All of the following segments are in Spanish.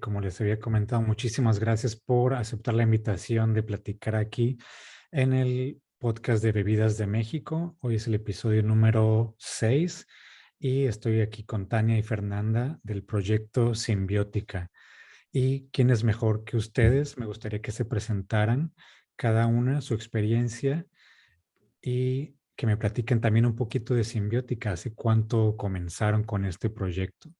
como les había comentado, muchísimas gracias por aceptar la invitación de platicar aquí en el podcast de Bebidas de México. Hoy es el episodio número 6 y estoy aquí con Tania y Fernanda del proyecto Simbiótica. ¿Y quién es mejor que ustedes? Me gustaría que se presentaran cada una su experiencia y que me platiquen también un poquito de Simbiótica. ¿Hace cuánto comenzaron con este proyecto?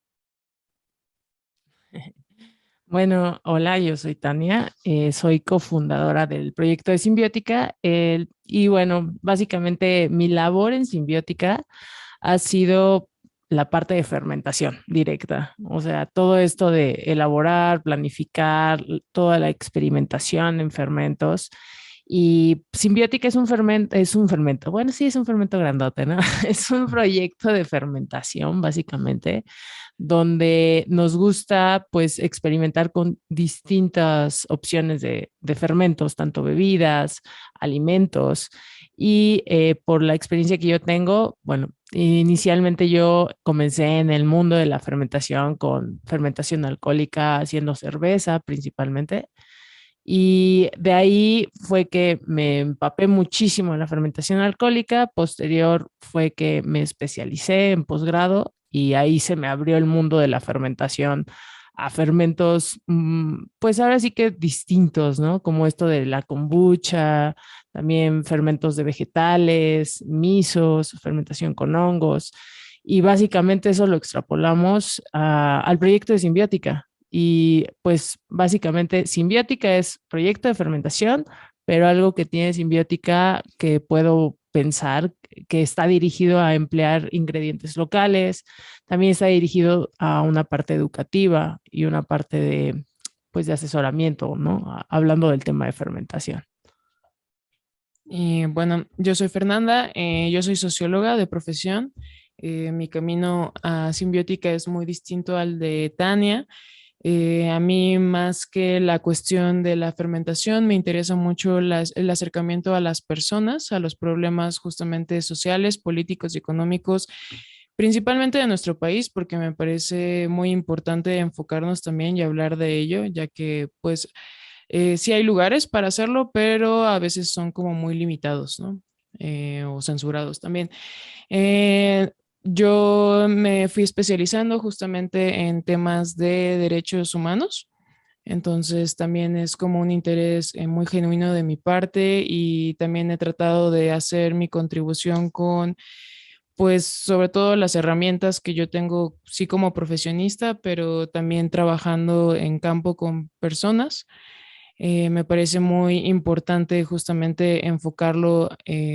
Bueno, hola, yo soy Tania, soy cofundadora del proyecto de Simbiótica y bueno, básicamente mi labor en Simbiótica ha sido la parte de fermentación directa, o sea, todo esto de elaborar, planificar, toda la experimentación en fermentos. Y Simbiótica es un fermento, bueno, sí, es un fermento grandote, ¿no? Es un proyecto de fermentación, básicamente, donde nos gusta pues experimentar con distintas opciones de fermentos, tanto bebidas, alimentos. Y por la experiencia que yo tengo, bueno, inicialmente yo comencé en el mundo de la fermentación con fermentación alcohólica, haciendo cerveza principalmente. Y de ahí fue que me empapé muchísimo en la fermentación alcohólica. Posterior fue que me especialicé en posgrado y ahí se me abrió el mundo de la fermentación a fermentos, pues ahora sí que distintos, ¿no? Como esto de la kombucha, también fermentos de vegetales, misos, fermentación con hongos. Y básicamente eso lo extrapolamos al proyecto de Simbiótica. Y pues básicamente Simbiótica es proyecto de fermentación, pero algo que tiene Simbiótica que puedo pensar que está dirigido a emplear ingredientes locales, también está dirigido a una parte educativa y una parte de, pues, de asesoramiento, ¿no? Hablando del tema de fermentación. Y bueno, yo soy Fernanda, yo soy socióloga de profesión. Mi camino a Simbiótica es muy distinto al de Tania. A mí, más que la cuestión de la fermentación, me interesa mucho el acercamiento a las personas, a los problemas justamente sociales, políticos y económicos, principalmente de nuestro país, porque me parece muy importante enfocarnos también y hablar de ello, ya que pues sí hay lugares para hacerlo, pero a veces son como muy limitados, ¿no? O censurados también. Eh, yo me fui especializando justamente en temas de derechos humanos, entonces también es como un interés muy genuino de mi parte y también he tratado de hacer mi contribución con, pues sobre todo las herramientas que yo tengo, sí como profesionista, pero también trabajando en campo con personas. Me parece muy importante justamente enfocarlo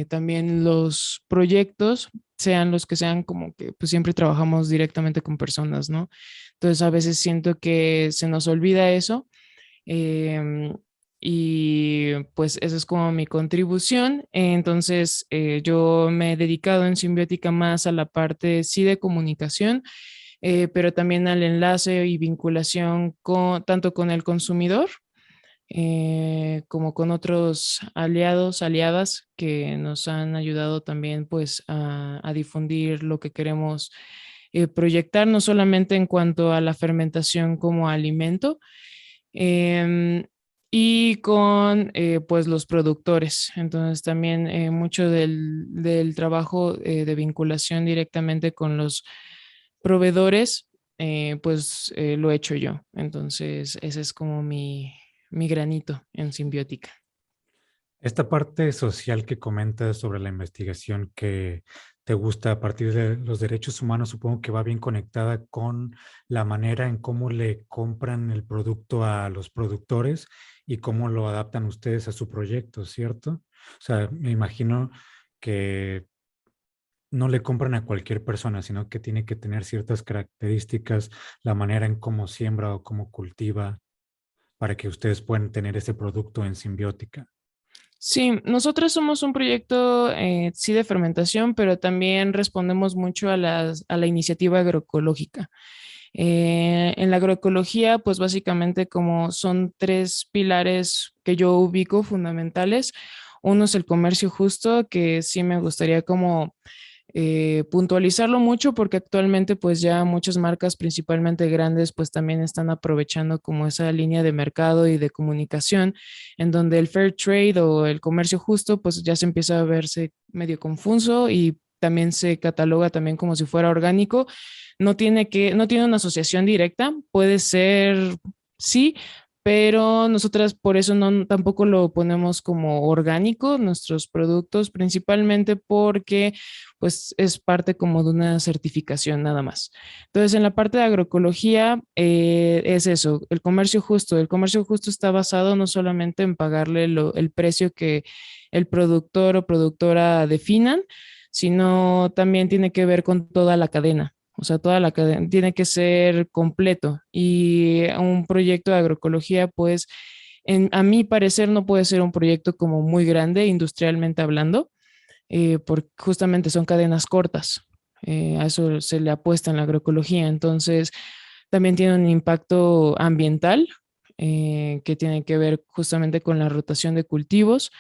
también los proyectos, sean los que sean, como que pues siempre trabajamos directamente con personas, ¿no? Entonces a veces siento que se nos olvida eso. em, y pues esa es como mi contribución. Entonces yo me he dedicado en Simbiótica más a la parte sí de comunicación, pero también al enlace y vinculación con, tanto con el consumidor como con otros aliados, aliadas que nos han ayudado también pues a difundir lo que queremos proyectar, no solamente en cuanto a la fermentación como alimento, em, y con pues los productores. Entonces también mucho del trabajo de vinculación directamente con los proveedores, pues lo he hecho yo. Entonces ese es como mi granito en Simbiótica. Esta parte social que comentas sobre la investigación que te gusta a partir de los derechos humanos, supongo que va bien conectada con la manera en cómo le compran el producto a los productores y cómo lo adaptan ustedes a su proyecto, ¿cierto? O sea, me imagino que no le compran a cualquier persona, sino que tiene que tener ciertas características, la manera en cómo siembra o cómo cultiva, para que ustedes puedan tener ese producto en simbiótica. Sí, nosotros somos un proyecto, sí, de fermentación, pero también respondemos mucho a a la iniciativa agroecológica. En la agroecología, pues básicamente como son tres pilares que yo ubico fundamentales. Uno es el comercio justo, que sí me gustaría como puntualizarlo mucho porque actualmente pues ya muchas marcas, principalmente grandes, pues también están aprovechando como esa línea de mercado y de comunicación en donde el fair trade o el comercio justo pues ya se empieza a verse medio confuso y también se cataloga también como si fuera orgánico. No tiene una asociación directa, puede ser sí, pero nosotras por eso no tampoco lo ponemos como orgánico nuestros productos, principalmente porque pues es parte como de una certificación nada más. Entonces, en la parte de agroecología es eso, el comercio justo. El comercio justo está basado no solamente en pagarle el precio que el productor o productora definan, sino también tiene que ver con toda la cadena. O sea, toda la cadena tiene que ser completo. Y un proyecto de agroecología, pues, a mi parecer, no puede ser un proyecto como muy grande, industrialmente hablando, porque justamente son cadenas cortas. A eso se le apuesta en la agroecología. Entonces, también tiene un impacto ambiental que tiene que ver justamente con la rotación de cultivos.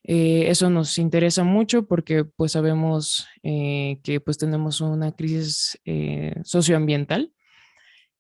Eso nos interesa mucho porque pues sabemos que pues tenemos una crisis socioambiental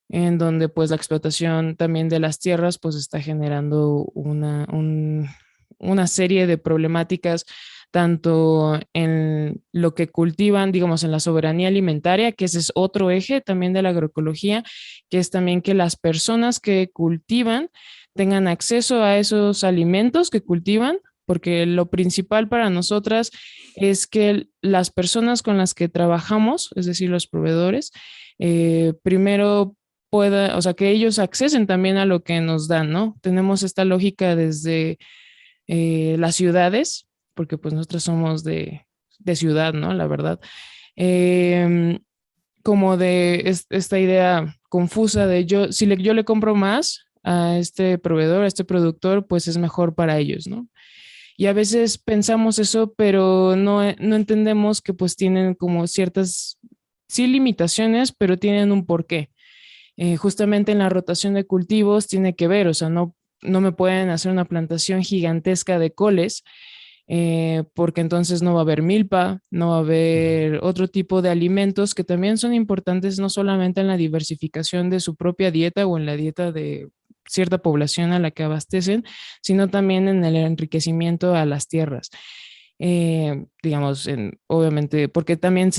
en donde pues la explotación también de las tierras pues está generando una serie de problemáticas tanto en lo que cultivan, digamos, en la soberanía alimentaria, que ese es otro eje también de la agroecología, que es también que las personas que cultivan tengan acceso a esos alimentos que cultivan, porque lo principal para nosotras es que las personas con las que trabajamos, es decir, los proveedores, primero pueda, o sea, que ellos accesen también a lo que nos dan, ¿no? Tenemos esta lógica desde las ciudades, porque pues nosotros somos de ciudad, ¿no? La verdad. Eh, Como de esta idea confusa de yo, si yo le compro más a este proveedor, a este productor, pues es mejor para ellos, ¿no? Y a veces pensamos eso, pero no entendemos que pues tienen como ciertas, sí limitaciones, pero tienen un porqué. Justamente en la rotación de cultivos tiene que ver, o sea, no me pueden hacer una plantación gigantesca de coles, porque entonces no va a haber milpa, no va a haber otro tipo de alimentos que también son importantes no solamente en la diversificación de su propia dieta o en la dieta de cierta población a la que abastecen, sino también en el enriquecimiento a las tierras. Digamos, obviamente, porque también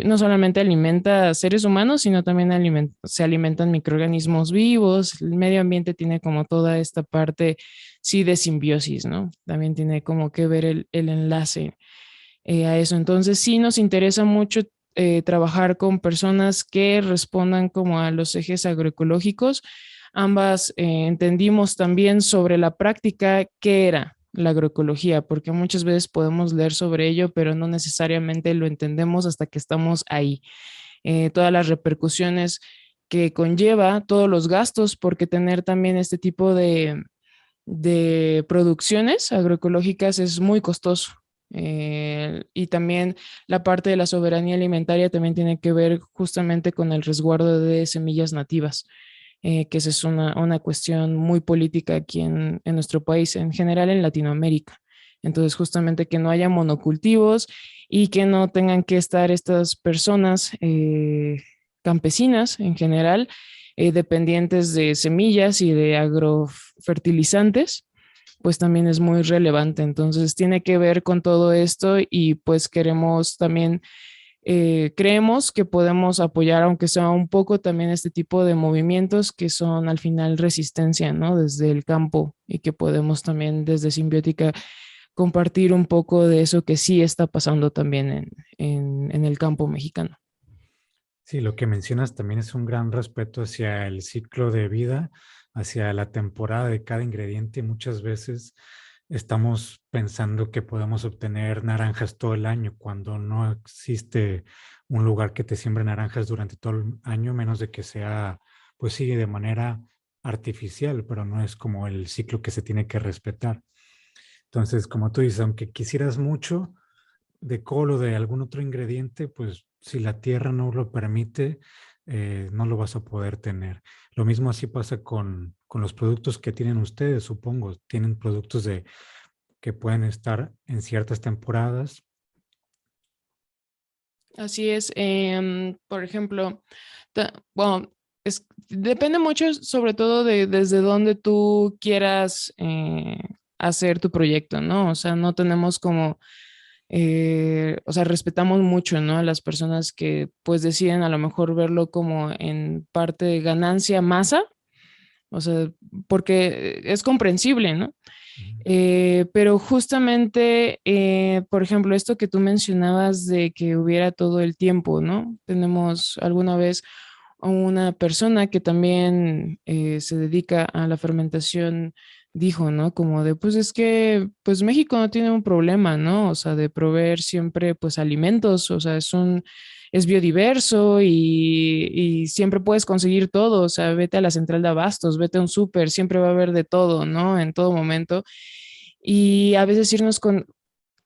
no solamente alimenta a seres humanos, sino también se alimentan microorganismos vivos, el medio ambiente tiene como toda esta parte, sí, de simbiosis, ¿no? También tiene como que ver el enlace a eso. Entonces, sí nos interesa mucho trabajar con personas que respondan como a los ejes agroecológicos. Ambas entendimos también sobre la práctica qué era la agroecología, porque muchas veces podemos leer sobre ello, pero no necesariamente lo entendemos hasta que estamos ahí. Todas las repercusiones que conlleva, todos los gastos, porque tener también este tipo de producciones agroecológicas es muy costoso. Y también la parte de la soberanía alimentaria también tiene que ver justamente con el resguardo de semillas nativas, que esa es una cuestión muy política aquí en nuestro país, en general en Latinoamérica. Entonces, justamente que no haya monocultivos y que no tengan que estar estas personas campesinas en general, dependientes de semillas y de agrofertilizantes, pues también es muy relevante. Entonces, tiene que ver con todo esto y pues queremos también creemos que podemos apoyar, aunque sea un poco, también este tipo de movimientos que son al final resistencia, ¿no? Desde el campo y que podemos también desde Simbiótica compartir un poco de eso que sí está pasando también en el campo mexicano. Sí, lo que mencionas también es un gran respeto hacia el ciclo de vida, hacia la temporada de cada ingrediente. Muchas veces estamos pensando que podemos obtener naranjas todo el año cuando no existe un lugar que te siembre naranjas durante todo el año, menos de que sea, pues sí, de manera artificial, pero no es como el ciclo que se tiene que respetar. Entonces, como tú dices, aunque quisieras mucho de col o de algún otro ingrediente, pues si la tierra no lo permite, no lo vas a poder tener. Lo mismo así pasa con los productos que tienen ustedes, supongo. Tienen productos que pueden estar en ciertas temporadas Así es. Por ejemplo, bueno, depende mucho sobre todo de desde dónde tú quieras hacer tu proyecto, ¿no? O sea, no tenemos como, o sea, respetamos mucho, ¿no? A las personas que pues deciden a lo mejor verlo como en parte de ganancia masa, o sea, porque es comprensible, ¿no? Ujú. Pero justamente, por ejemplo, esto que tú mencionabas de que hubiera todo el tiempo, ¿no? Tenemos alguna vez a una persona que también se dedica a la fermentación, dijo, ¿no? Como de, pues es que, pues México no tiene un problema, ¿no? O sea, de proveer siempre, pues, alimentos, o sea, es biodiverso y siempre puedes conseguir todo, o sea, vete a la central de abastos, vete a un súper, siempre va a haber de todo, ¿no? En todo momento. Y a veces irnos con,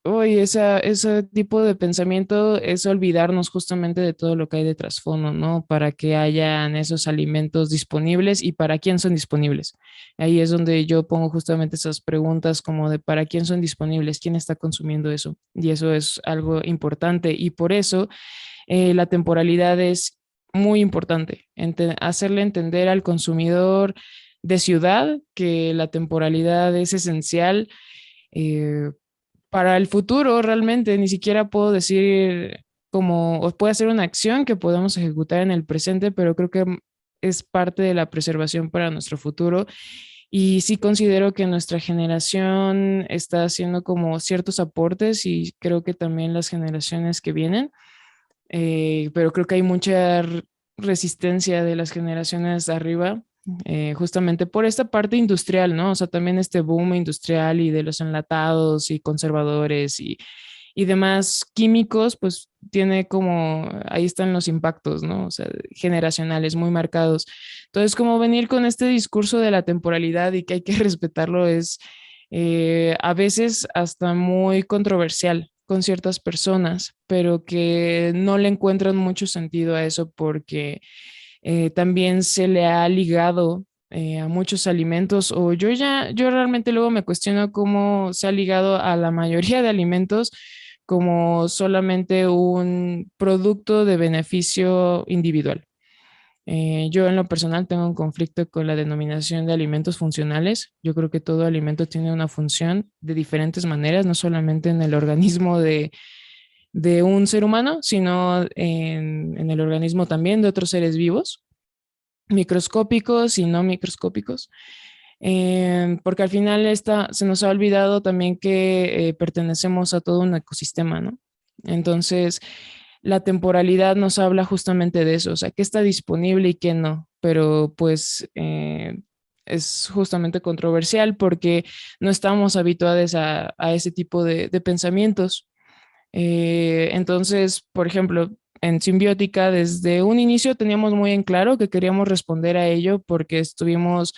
oye, ese tipo de pensamiento es olvidarnos justamente de todo lo que hay de trasfondo, ¿no? Para que hayan esos alimentos disponibles y para quién son disponibles. Ahí es donde yo pongo justamente esas preguntas como de para quién son disponibles, quién está consumiendo eso. Y eso es algo importante. Y por eso la temporalidad es muy importante. Hacerle entender al consumidor de ciudad que la temporalidad es esencial eh, para el futuro realmente. Ni siquiera puedo decir como, o puede ser una acción que podemos ejecutar en el presente, pero creo que es parte de la preservación para nuestro futuro. Y sí considero que nuestra generación está haciendo como ciertos aportes y creo que también las generaciones que vienen, pero creo que hay mucha resistencia de las generaciones de arriba, justamente por esta parte industrial, ¿no? O sea, también este boom industrial y de los enlatados y conservadores y demás químicos, pues tiene como, ahí están los impactos, ¿no? O sea, generacionales muy marcados. Entonces, como venir con este discurso de la temporalidad y que hay que respetarlo es a veces hasta muy controversial con ciertas personas, pero que no le encuentran mucho sentido a eso porque también se le ha ligado a muchos alimentos o yo realmente luego me cuestiono cómo se ha ligado a la mayoría de alimentos como solamente un producto de beneficio individual. Yo en lo personal tengo un conflicto con la denominación de alimentos funcionales. Yo creo que todo alimento tiene una función de diferentes maneras, no solamente en el organismo de un ser humano, sino en el organismo también de otros seres vivos, microscópicos y no microscópicos. Porque al final se nos ha olvidado también que pertenecemos a todo un ecosistema, ¿no? Entonces, la temporalidad nos habla justamente de eso, o sea, qué está disponible y qué no, pero pues es justamente controversial porque no estamos habituados a ese tipo de pensamientos. Entonces, por ejemplo, en Simbiótica, desde un inicio teníamos muy en claro que queríamos responder a ello porque estuvimos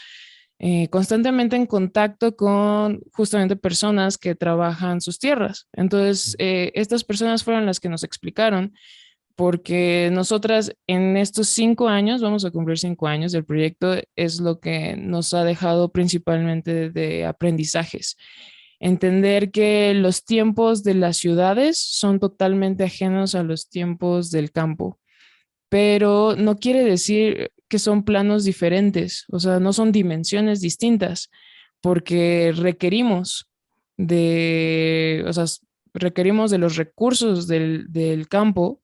constantemente en contacto con justamente personas que trabajan sus tierras. Entonces, estas personas fueron las que nos explicaron, porque nosotras en estos 5 años, vamos a cumplir 5 años del proyecto, es lo que nos ha dejado principalmente de aprendizajes. Entender que los tiempos de las ciudades son totalmente ajenos a los tiempos del campo, pero no quiere decir que son planos diferentes, o sea, no son dimensiones distintas, porque o sea, requerimos de los recursos del campo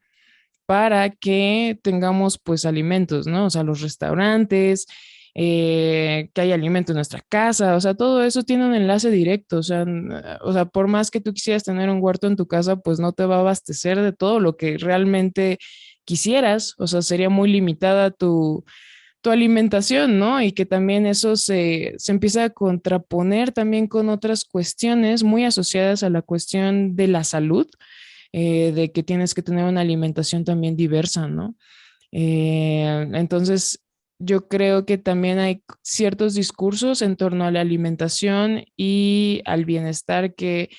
para que tengamos pues alimentos, ¿no? O sea, los restaurantes, que haya alimento en nuestra casa, o sea, todo eso tiene un enlace directo, o sea, por más que tú quisieras tener un huerto en tu casa, pues no te va a abastecer de todo lo que realmente quisieras, o sea, sería muy limitada tu alimentación, ¿no? Y que también eso se empieza a contraponer también con otras cuestiones muy asociadas a la cuestión de la salud, de que tienes que tener una alimentación también diversa, ¿no? Entonces, yo creo que también hay ciertos discursos en torno a la alimentación y al bienestar que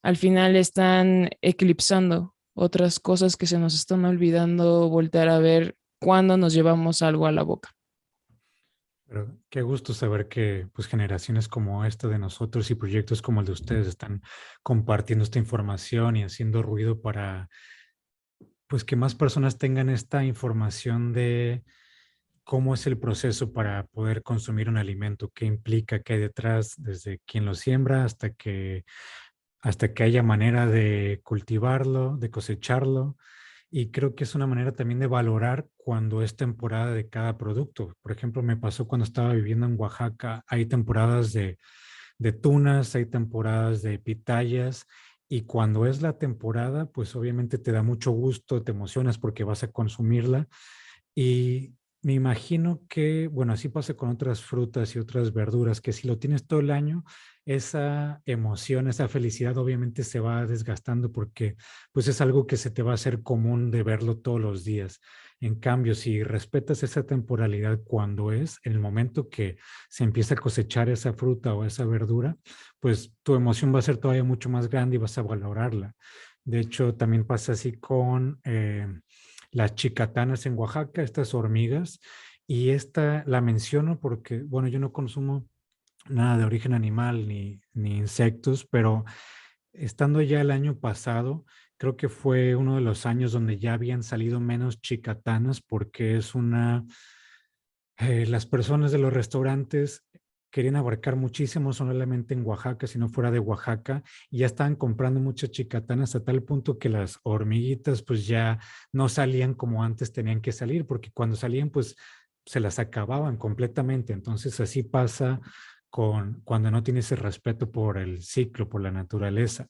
al final están eclipsando otras cosas que se nos están olvidando voltear a ver cuando nos llevamos algo a la boca. Pero qué gusto saber que pues generaciones como esta de nosotros y proyectos como el de ustedes están compartiendo esta información y haciendo ruido para pues que más personas tengan esta información de cómo es el proceso para poder consumir un alimento, qué implica, qué hay detrás, desde quien lo siembra hasta que haya manera de cultivarlo, de cosecharlo. Y creo que es una manera también de valorar cuando es temporada de cada producto. Por ejemplo, me pasó cuando estaba viviendo en Oaxaca, hay temporadas de tunas, hay temporadas de pitayas, y cuando es la temporada, pues obviamente te da mucho gusto, te emocionas porque vas a consumirla. Y me imagino que, bueno, así pasa con otras frutas y otras verduras, que si lo tienes todo el año, esa emoción, esa felicidad obviamente se va desgastando porque pues es algo que se te va a hacer común de verlo todos los días. En cambio, si respetas esa temporalidad cuando es, en el momento que se empieza a cosechar esa fruta o esa verdura, pues tu emoción va a ser todavía mucho más grande y vas a valorarla. De hecho, también pasa así con las chicatanas en Oaxaca, estas hormigas, y esta la menciono porque, bueno, yo no consumo nada de origen animal ni insectos, pero estando ya el año pasado, creo que fue uno de los años donde ya habían salido menos chicatanas porque es las personas de los restaurantes querían abarcar muchísimo, no solamente en Oaxaca, sino fuera de Oaxaca, y ya estaban comprando muchas chicatanas a tal punto que las hormiguitas pues ya no salían como antes tenían que salir, porque cuando salían pues se las acababan completamente. Entonces así pasa cuando no tienes el respeto por el ciclo, por la naturaleza.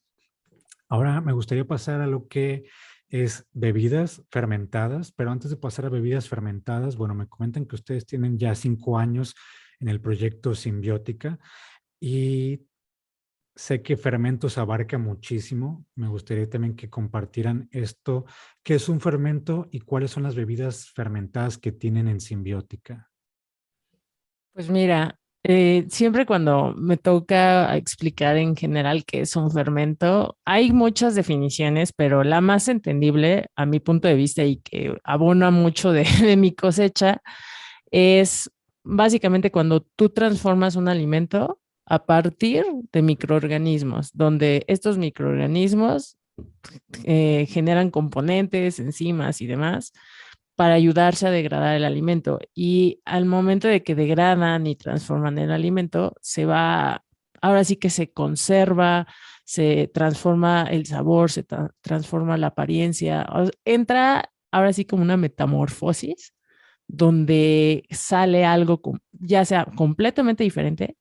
Ahora me gustaría pasar a lo que es bebidas fermentadas, pero antes de pasar a bebidas fermentadas, bueno, me comentan que ustedes tienen ya 5 años en el proyecto Simbiótica y sé que fermentos abarca muchísimo. Me gustaría también que compartieran esto, qué es un fermento y cuáles son las bebidas fermentadas que tienen en Simbiótica. Pues mira, siempre cuando me toca explicar en general qué es un fermento, hay muchas definiciones, pero la más entendible a mi punto de vista y que abona mucho de, de mi cosecha es básicamente cuando tú transformas un alimento a partir de microorganismos, donde estos microorganismos generan componentes, enzimas y demás para ayudarse a degradar el alimento. Y al momento de que degradan y transforman el alimento, se va, ahora sí que se conserva, se transforma el sabor, se transforma la apariencia, entra ahora sí como una metamorfosis donde sale algo ya sea completamente diferente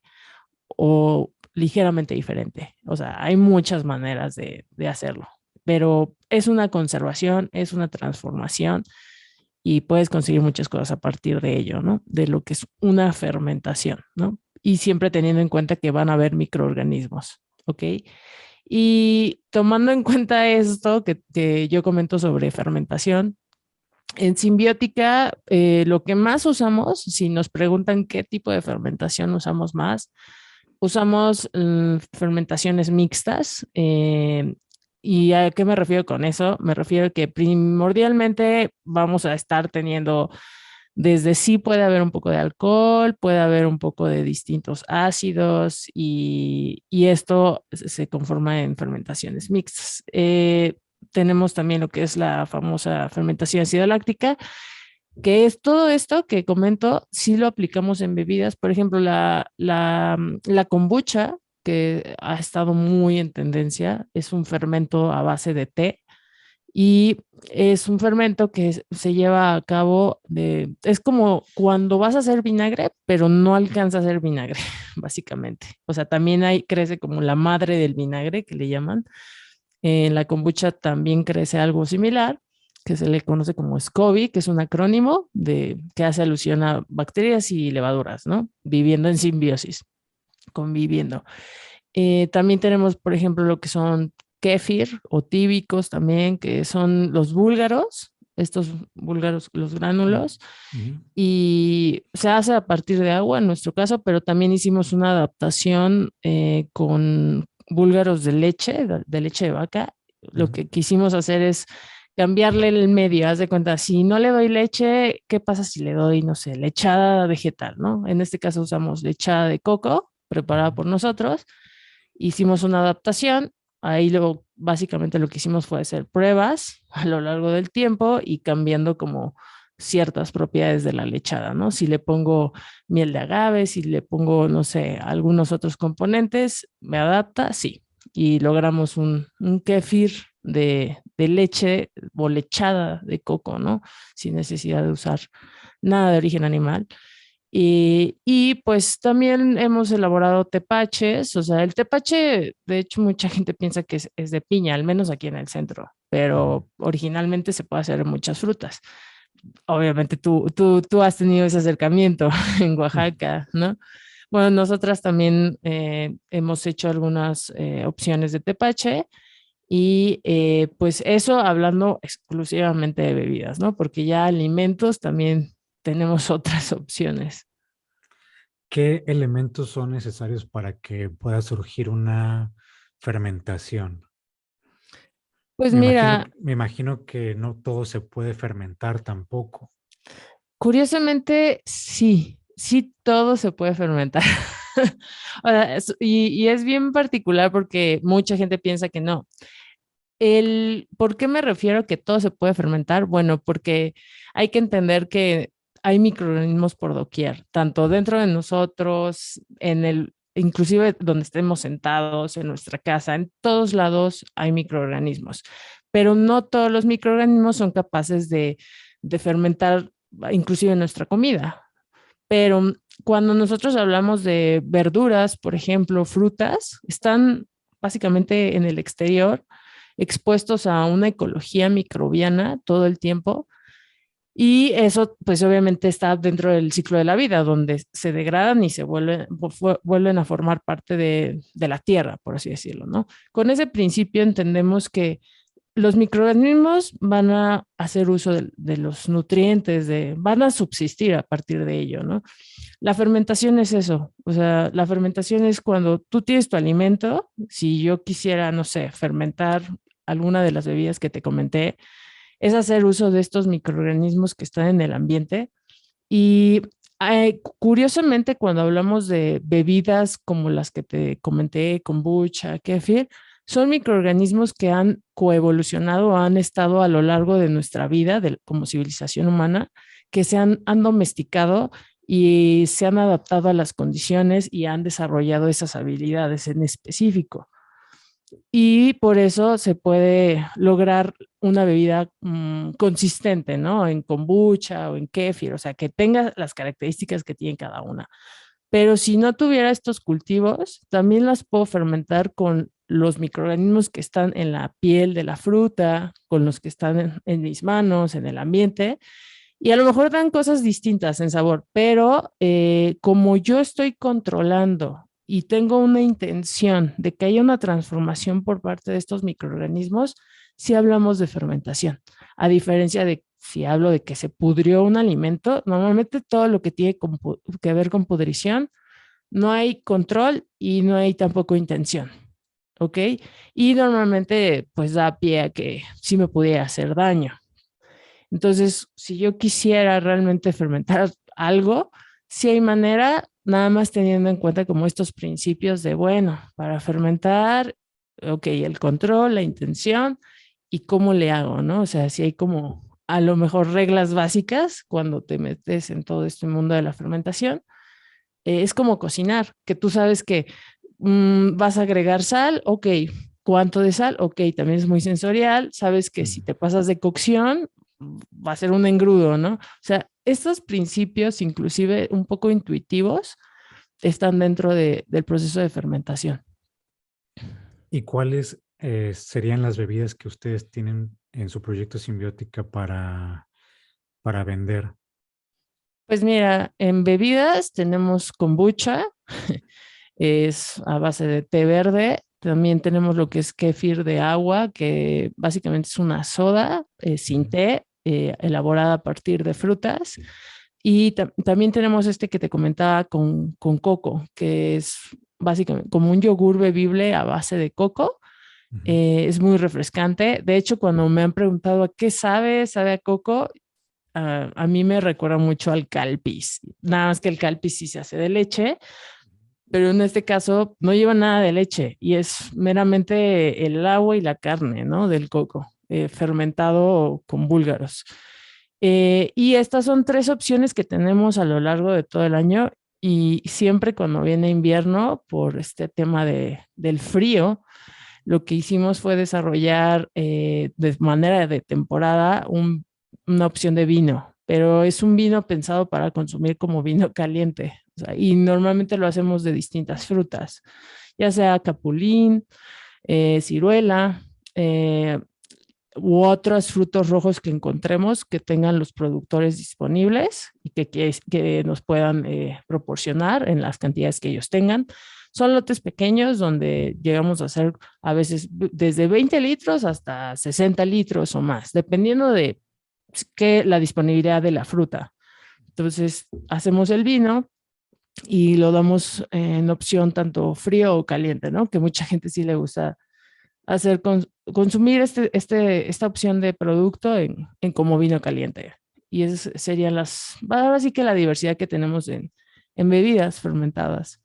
o ligeramente diferente. O sea, hay muchas maneras de hacerlo, pero es una conservación, es una transformación y puedes conseguir muchas cosas a partir de ello, ¿no? De lo que es una fermentación, ¿no? Y siempre teniendo en cuenta que van a haber microorganismos, ¿ok? Y tomando en cuenta esto que yo comento sobre fermentación, en simbiótica, lo que más usamos, si nos preguntan qué tipo de fermentación usamos más, usamos fermentaciones mixtas. ¿Y a qué me refiero con eso? Me refiero a que primordialmente vamos a estar teniendo desde sí puede haber un poco de alcohol, puede haber un poco de distintos ácidos y esto se conforma en fermentaciones mixtas. Tenemos también lo que es la famosa fermentación ácido láctica, que es todo esto que comento, si lo aplicamos en bebidas, por ejemplo, la kombucha, que ha estado muy en tendencia, es un fermento a base de té y es un fermento que se lleva a cabo es como cuando vas a hacer vinagre, pero no alcanza a hacer vinagre, básicamente. O sea, también crece como la madre del vinagre, que le llaman. En la kombucha también crece algo similar, que se le conoce como SCOBY, que es un acrónimo que hace alusión a bacterias y levaduras, ¿no? Viviendo en simbiosis, conviviendo. También tenemos, por ejemplo, lo que son kéfir o tíbicos también, que son los búlgaros, estos búlgaros, los gránulos, y se hace a partir de agua en nuestro caso, pero también hicimos una adaptación con búlgaros de leche de vaca. Lo que quisimos hacer es cambiarle el medio, haz de cuenta, si no le doy leche, ¿qué pasa si le doy, no sé, lechada vegetal, ¿no? En este caso usamos lechada de coco preparada por nosotros, hicimos una adaptación básicamente lo que hicimos fue hacer pruebas a lo largo del tiempo y cambiando como ciertas propiedades de la lechada, ¿no? Si le pongo miel de agave, si le pongo, no sé, algunos otros componentes, ¿me adapta? Sí. Y logramos un kéfir de leche o lechada de coco, ¿no? Sin necesidad de usar nada de origen animal. Y pues también hemos elaborado tepaches, o sea, el tepache, de hecho, mucha gente piensa que es de piña, al menos aquí en el centro, pero originalmente se puede hacer en muchas frutas. Obviamente tú has tenido ese acercamiento en Oaxaca, ¿no? Bueno, nosotras también hemos hecho algunas opciones de tepache y pues eso hablando exclusivamente de bebidas, ¿no? Porque ya alimentos también tenemos otras opciones. ¿Qué elementos son necesarios para que pueda surgir una fermentación? Pues mira, Me imagino que no todo se puede fermentar tampoco. curiosamente sí, sí todo se puede fermentar. O sea, y es bien particular porque mucha gente piensa que no. ¿Por qué me refiero a que todo se puede fermentar? Bueno, porque hay que entender que hay microorganismos por doquier, tanto dentro de nosotros, inclusive donde estemos sentados, en nuestra casa, en todos lados hay microorganismos, pero no todos los microorganismos son capaces de fermentar inclusive nuestra comida. Pero cuando nosotros hablamos de verduras, por ejemplo, frutas, están básicamente en el exterior expuestos a una ecología microbiana todo el tiempo y eso pues obviamente está dentro del ciclo de la vida donde se degradan y vuelven a formar parte de la tierra, por así decirlo, ¿no? Con ese principio entendemos que los microorganismos van a hacer uso de los nutrientes, van a subsistir a partir de ello, ¿no? La fermentación es eso, o sea, la fermentación es cuando tú tienes tu alimento, si yo quisiera, no sé, fermentar alguna de las bebidas que te comenté, es hacer uso de estos microorganismos que están en el ambiente y curiosamente cuando hablamos de bebidas como las que te comenté, kombucha, kefir, son microorganismos que han coevolucionado, han estado a lo largo de nuestra vida como civilización humana, que han domesticado y se han adaptado a las condiciones y han desarrollado esas habilidades en específico. Y por eso se puede lograr una bebida consistente, ¿no? En kombucha o en kéfir, o sea, que tenga las características que tiene cada una. Pero si no tuviera estos cultivos, también las puedo fermentar con los microorganismos que están en la piel de la fruta, con los que están en mis manos, en el ambiente, y a lo mejor dan cosas distintas en sabor, pero como yo estoy controlando y tengo una intención de que haya una transformación por parte de estos microorganismos, sí hablamos de fermentación. A diferencia de si hablo de que se pudrió un alimento, normalmente todo lo que tiene que ver con pudrición, no hay control y no hay tampoco intención. ¿Ok? Y normalmente pues da pie a que sí me pudiera hacer daño. Entonces, si yo quisiera realmente fermentar algo, sí hay manera, nada más teniendo en cuenta como estos principios de, bueno, para fermentar, ok, el control, la intención y cómo le hago, ¿no? O sea, si hay como a lo mejor reglas básicas cuando te metes en todo este mundo de la fermentación. Es como cocinar, que tú sabes que vas a agregar sal, ok, ¿cuánto de sal? Ok, también es muy sensorial, sabes que si te pasas de cocción, va a ser un engrudo, ¿no? O sea, estos principios, inclusive un poco intuitivos, están dentro del proceso de fermentación. ¿Y cuáles serían las bebidas que ustedes tienen en su proyecto Simbiótica para vender? Pues mira, en bebidas tenemos kombucha, es a base de té verde. También tenemos lo que es kéfir de agua, que básicamente es una soda sin té, elaborada a partir de frutas. Y también tenemos este que te comentaba con coco, que es básicamente como un yogur bebible a base de coco. Es muy refrescante. De hecho, cuando me han preguntado a qué sabe a coco, a mí me recuerda mucho al calpis. Nada más que el calpis sí se hace de leche pero en este caso no lleva nada de leche y es meramente el agua y la carne, ¿no? Del coco, fermentado con búlgaros. Y estas son tres opciones que tenemos a lo largo de todo el año y siempre cuando viene invierno, por este tema del frío, lo que hicimos fue desarrollar de manera de temporada una opción de vino, pero es un vino pensado para consumir como vino caliente. O sea, y normalmente lo hacemos de distintas frutas, ya sea capulín, ciruela, u otros frutos rojos que encontremos que tengan los productores disponibles y que nos puedan proporcionar en las cantidades que ellos tengan. Son lotes pequeños donde llegamos a hacer a veces desde 20 litros hasta 60 litros o más, dependiendo de la disponibilidad de la fruta. Entonces, hacemos el vino y lo damos en opción tanto frío o caliente, ¿no? Que mucha gente sí le gusta consumir esta opción de producto en como vino caliente. Y esas serían ahora sí que la diversidad que tenemos en bebidas fermentadas.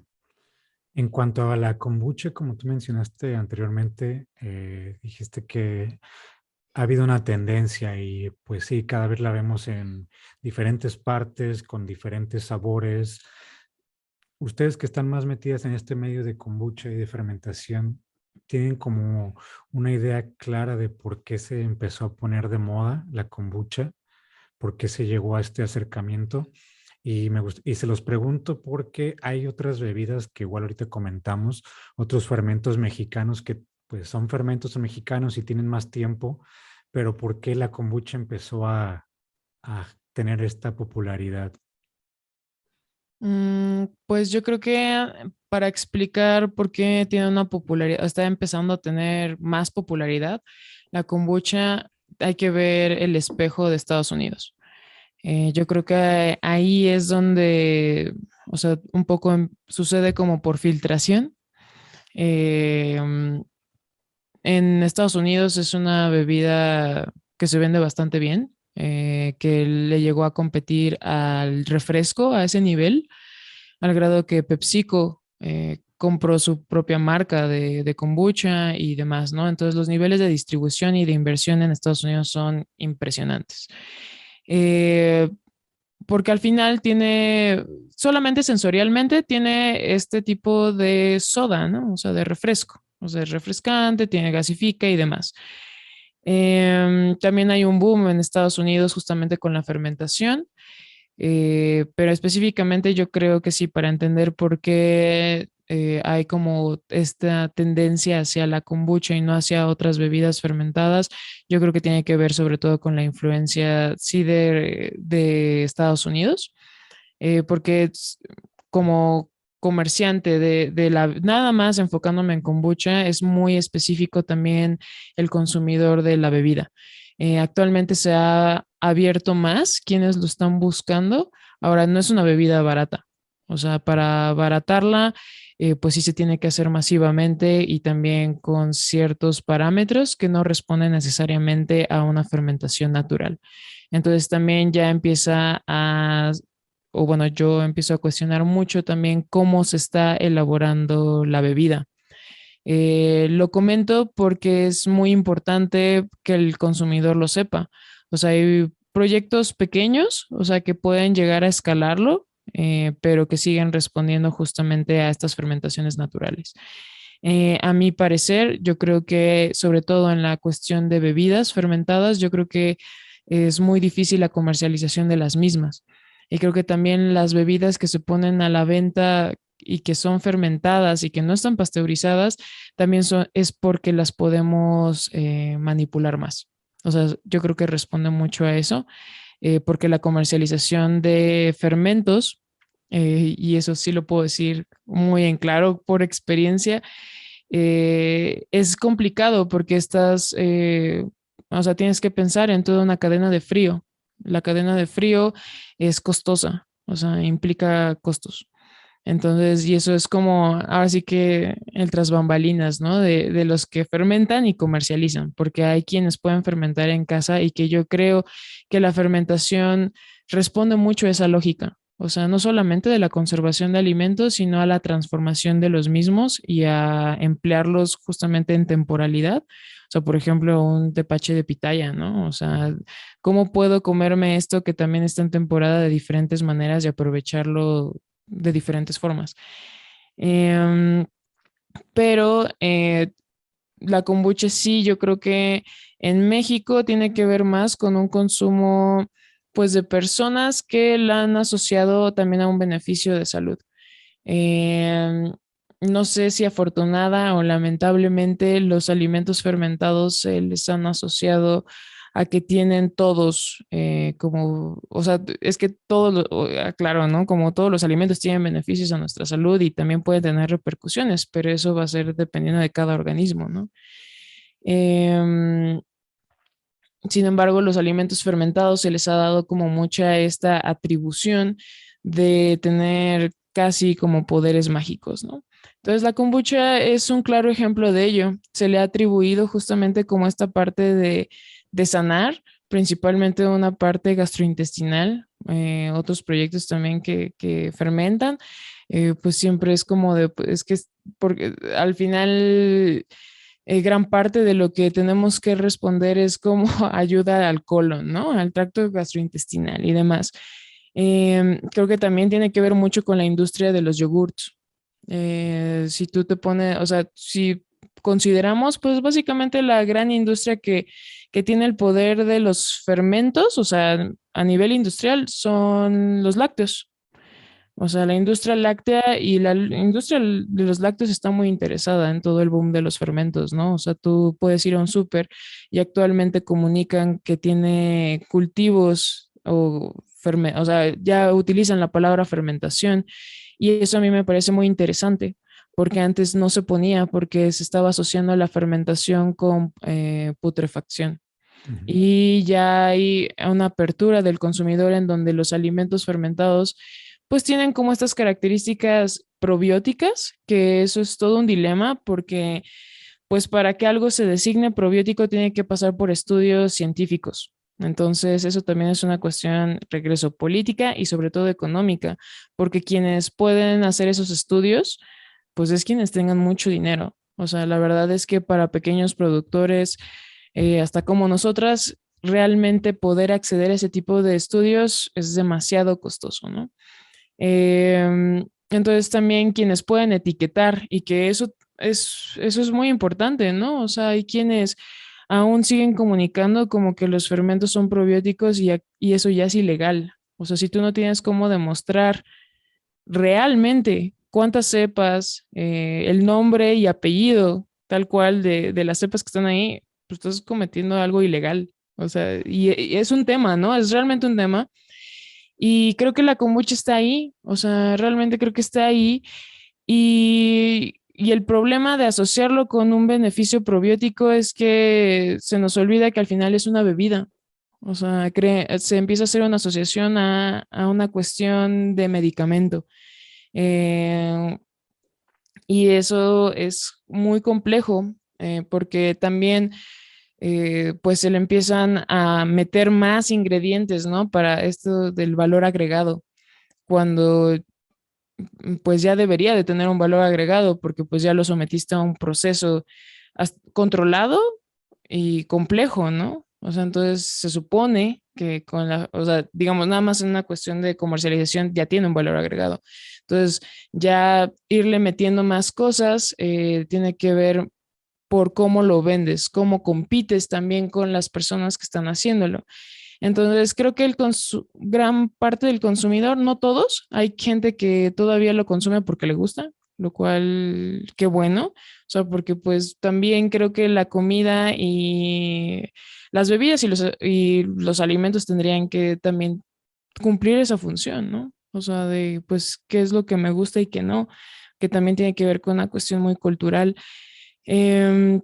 En cuanto a la kombucha, como tú mencionaste anteriormente, dijiste que ha habido una tendencia y pues sí, cada vez la vemos en diferentes partes, con diferentes sabores. Ustedes que están más metidas en este medio de kombucha y de fermentación, ¿tienen como una idea clara de por qué se empezó a poner de moda la kombucha? ¿Por qué se llegó a este acercamiento? Y se los pregunto porque hay otras bebidas que igual ahorita comentamos, otros fermentos mexicanos que pues son fermentos mexicanos y tienen más tiempo, pero ¿por qué la kombucha empezó a tener esta popularidad? Pues yo creo que para explicar por qué tiene una popularidad, está empezando a tener más popularidad, la kombucha hay que ver el espejo de Estados Unidos. Yo creo que ahí es donde, o sea, un poco sucede como por filtración. En Estados Unidos es una bebida que se vende bastante bien, que le llegó a competir al refresco a ese nivel, al grado que PepsiCo compró su propia marca de kombucha y demás, ¿no? Entonces los niveles de distribución y de inversión en Estados Unidos son impresionantes. Eh, Porque al final tiene, solamente sensorialmente, tiene este tipo de soda, ¿no? O sea, de refresco. O sea, es refrescante, tiene gasifica y demás. También hay un boom en Estados Unidos justamente con la fermentación, pero específicamente yo creo que sí, para entender por qué hay como esta tendencia hacia la kombucha y no hacia otras bebidas fermentadas, yo creo que tiene que ver sobre todo con la influencia, sí, de Estados Unidos, porque como comerciante nada más enfocándome en kombucha, es muy específico también el consumidor de la bebida. Actualmente se ha abierto más quienes lo están buscando. Ahora, no es una bebida barata. O sea, para abaratarla, pues sí se tiene que hacer masivamente y también con ciertos parámetros que no responden necesariamente a una fermentación natural. Entonces también ya empieza o bueno, yo empiezo a cuestionar mucho también cómo se está elaborando la bebida. Lo comento porque es muy importante que el consumidor lo sepa. O sea, hay proyectos pequeños, o sea, que pueden llegar a escalarlo, pero que siguen respondiendo justamente a estas fermentaciones naturales. A mi parecer, yo creo que sobre todo en la cuestión de bebidas fermentadas, yo creo que es muy difícil la comercialización de las mismas. Y creo que también las bebidas que se ponen a la venta y que son fermentadas y que no están pasteurizadas, también es porque las podemos manipular más. O sea, yo creo que responde mucho a eso, porque la comercialización de fermentos, y eso sí lo puedo decir muy en claro por experiencia, es complicado porque o sea, tienes que pensar en toda una cadena de frío. La cadena de frío es costosa, o sea, implica costos. Entonces, y eso es como, ahora sí que el tras bambalinas, ¿no? De los que fermentan y comercializan, porque hay quienes pueden fermentar en casa y que yo creo que la fermentación responde mucho a esa lógica. O sea, no solamente de la conservación de alimentos, sino a la transformación de los mismos y a emplearlos justamente en temporalidad. O sea, por ejemplo, un tepache de pitaya, ¿no? O sea, ¿cómo puedo comerme esto que también está en temporada de diferentes maneras y aprovecharlo de diferentes formas? Em, pero la kombucha sí, yo creo que en México tiene que ver más con un consumo, pues, de personas que la han asociado también a un beneficio de salud. Em, no sé si afortunada o lamentablemente los alimentos fermentados se les han asociado a que tienen todos, como, o sea, es que todos, claro, ¿no? Como todos los alimentos tienen beneficios a nuestra salud y también pueden tener repercusiones, pero eso va a ser dependiendo de cada organismo, ¿no? Em, Sin embargo, los alimentos fermentados se les ha dado como mucha esta atribución de tener casi como poderes mágicos, ¿no? Entonces, la kombucha es un claro ejemplo de ello. Se le ha atribuido justamente como esta parte de sanar, principalmente una parte gastrointestinal, otros proyectos también que fermentan, pues siempre es como de, pues, es que porque al final gran parte de lo que tenemos que responder es cómo ayuda al colon, ¿no? Al tracto gastrointestinal y demás. Creo que también tiene que ver mucho con la industria de los yogurts. Si tú te pones, o sea, si consideramos, pues básicamente la gran industria que tiene el poder de los fermentos, o sea, a nivel industrial, son los lácteos. O sea, la industria láctea y la industria de los lácteos está muy interesada en todo el boom de los fermentos, ¿no? O sea, tú puedes ir a un súper y actualmente comunican que tiene cultivos o sea, ya utilizan la palabra fermentación y eso a mí me parece muy interesante porque antes no se ponía porque se estaba asociando la fermentación con putrefacción. Ujú. Y ya hay una apertura del consumidor en donde los alimentos fermentados pues tienen como estas características probióticas, que eso es todo un dilema porque pues para que algo se designe probiótico tiene que pasar por estudios científicos. Entonces, eso también es una cuestión, regreso, política y sobre todo económica, porque quienes pueden hacer esos estudios, pues es quienes tengan mucho dinero. O sea, la verdad es que para pequeños productores, hasta como nosotras, realmente poder acceder a ese tipo de estudios es demasiado costoso, ¿no? Entonces también quienes pueden etiquetar y que eso es muy importante, ¿no? O sea, hay quienes aún siguen comunicando como que los fermentos son probióticos y eso ya es ilegal. O sea, si tú no tienes cómo demostrar realmente cuántas cepas, el nombre y apellido tal cual de las cepas que están ahí, pues estás cometiendo algo ilegal. O sea, y es un tema, ¿no? Es realmente un tema. Y creo que la kombucha está ahí, o sea, realmente creo que está ahí. Y el problema de asociarlo con un beneficio probiótico es que se nos olvida que al final es una bebida. O sea, se empieza a hacer una asociación a una cuestión de medicamento. Eh, y eso es muy complejo porque también pues se le empiezan a meter más ingredientes, ¿no? Para esto del valor agregado, cuando pues ya debería de tener un valor agregado porque pues ya lo sometiste a un proceso controlado y complejo, ¿no? O sea, entonces se supone que con o sea, digamos, nada más en una cuestión de comercialización ya tiene un valor agregado. Entonces, ya irle metiendo más cosas tiene que ver por cómo lo vendes, cómo compites también con las personas que están haciéndolo. Entonces, creo que gran parte del consumidor, no todos, hay gente que todavía lo consume porque le gusta, lo cual, qué bueno. O sea, porque pues también creo que la comida y las bebidas y los alimentos tendrían que también cumplir esa función, ¿no? O sea, de pues qué es lo que me gusta y qué no, que también tiene que ver con una cuestión muy cultural.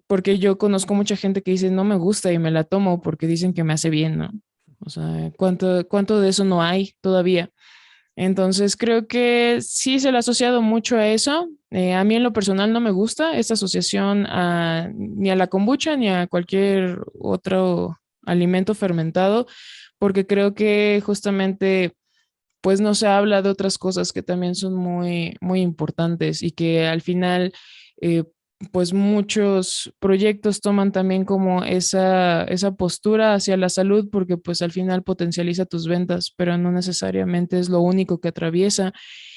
Porque yo conozco mucha gente que dice no me gusta y me la tomo porque dicen que me hace bien, ¿no? O sea, ¿cuánto de eso no hay todavía? Entonces creo que sí se le ha asociado mucho a eso. A mí en lo personal no me gusta esta asociación ni a la kombucha ni a cualquier otro alimento fermentado, porque creo que justamente pues no se habla de otras cosas que también son muy, muy importantes y que al final, eh, pues muchos proyectos toman también como esa postura hacia la salud porque pues al final potencializa tus ventas, pero no necesariamente es lo único que atraviesa.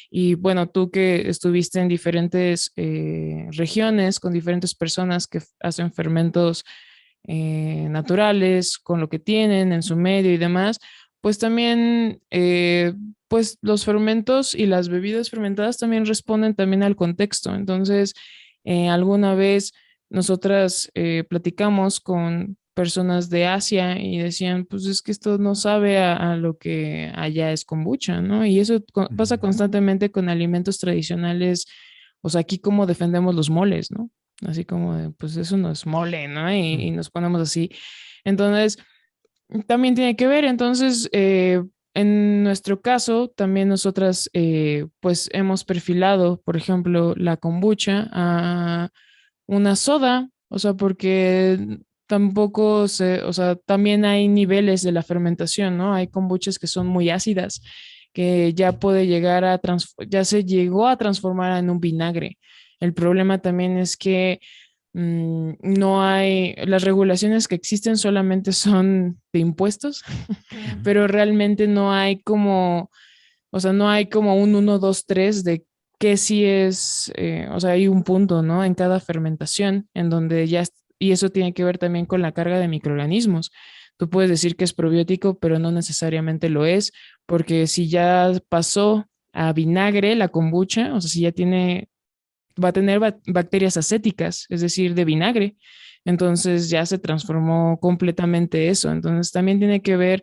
Y bueno, tú que estuviste en diferentes regiones con diferentes personas que hacen fermentos naturales, con lo que tienen en su medio y demás, pues también, pues los fermentos y las bebidas fermentadas también responden también al contexto. Entonces, alguna vez nosotras platicamos con personas de Asia y decían, pues es que esto no sabe a lo que allá es kombucha, ¿no? Y eso pasa constantemente con alimentos tradicionales, o sea, aquí como defendemos los moles, ¿no? Así como, pues eso no es mole, ¿no? Y nos ponemos así. Entonces, también tiene que ver, entonces, en nuestro caso, también nosotras, pues hemos perfilado, por ejemplo, la kombucha a una soda, o sea, porque tampoco se, o sea, también hay niveles de la fermentación, ¿no? Hay kombuchas que son muy ácidas, que ya puede llegar a, ya se llegó a transformar en un vinagre. El problema también es que no hay, las regulaciones que existen solamente son de impuestos, pero realmente no hay como, o sea, no hay como un uno 2 3 de qué sí es, o sea, hay un punto, ¿no? En cada fermentación, en donde ya, y eso tiene que ver también con la carga de microorganismos. Tú puedes decir que es probiótico, pero no necesariamente lo es, porque si ya pasó a vinagre la kombucha, o sea, si ya tiene va a tener bacterias acéticas, es decir, de vinagre. Entonces ya se transformó completamente eso. Entonces también tiene que ver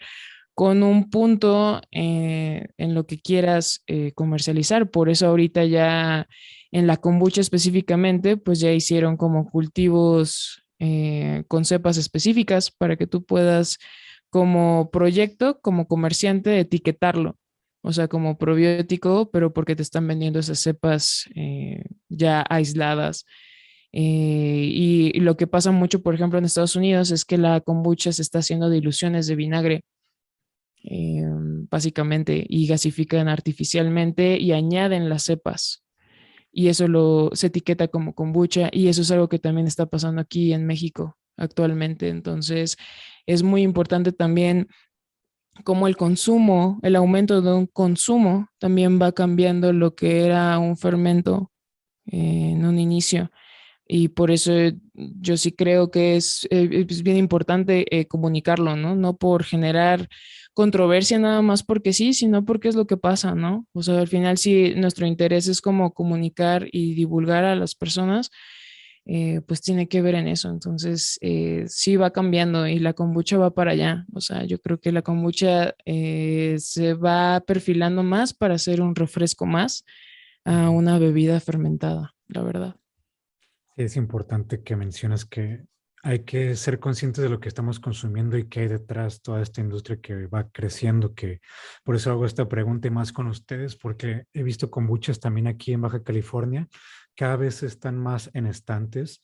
con un punto en lo que quieras comercializar. Por eso ahorita ya en la kombucha específicamente, pues ya hicieron como cultivos con cepas específicas para que tú puedas como proyecto, como comerciante, etiquetarlo. O sea, como probiótico, pero porque te están vendiendo esas cepas ya aisladas. Y lo que pasa mucho, por ejemplo, en Estados Unidos es que la kombucha se está haciendo diluciones de vinagre, eh, básicamente, y gasifican artificialmente y añaden las cepas. Y eso se etiqueta como kombucha y eso es algo que también está pasando aquí en México actualmente. Entonces, es muy importante también cómo el consumo, el aumento de un consumo también va cambiando lo que era un fermento en un inicio. Y por eso yo sí creo que es bien importante comunicarlo, ¿no? No por generar controversia nada más porque sí, sino porque es lo que pasa, ¿no? O sea, al final sí, nuestro interés es como comunicar y divulgar a las personas, pues tiene que ver en eso. Entonces, sí va cambiando y la kombucha va para allá. O sea, yo creo que la kombucha se va perfilando más para hacer un refresco más a una bebida fermentada, la verdad. Sí, es importante que mencionas que hay que ser conscientes de lo que estamos consumiendo y que hay detrás toda esta industria que va creciendo, que por eso hago esta pregunta y más con ustedes, porque he visto kombuchas también aquí en Baja California, cada vez están más en estantes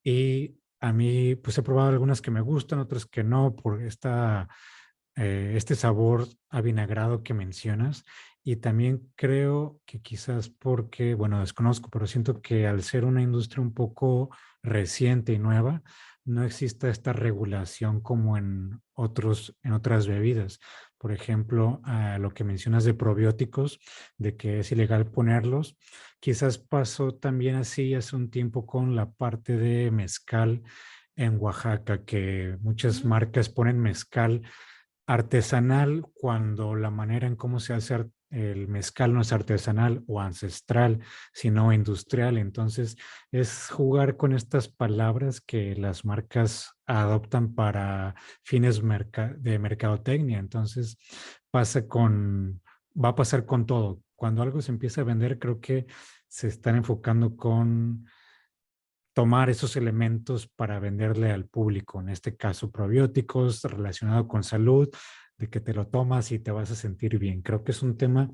y a mí pues he probado algunas que me gustan, otras que no, por este sabor avinagrado que mencionas. Y también creo que quizás porque, bueno, desconozco, pero siento que al ser una industria un poco reciente y nueva, no existe esta regulación como en otras bebidas. Por ejemplo, lo que mencionas de probióticos, de que es ilegal ponerlos, quizás pasó también así hace un tiempo con la parte de mezcal en Oaxaca, que muchas marcas ponen mezcal artesanal cuando la manera en cómo se hace el mezcal no es artesanal o ancestral, sino industrial. Entonces, es jugar con estas palabras que las marcas adoptan para fines de mercadotecnia. Entonces, pasa va a pasar con todo. Cuando algo se empieza a vender, creo que se están enfocando con tomar esos elementos para venderle al público, en este caso probióticos relacionado con salud, de que te lo tomas y te vas a sentir bien. Creo que es un tema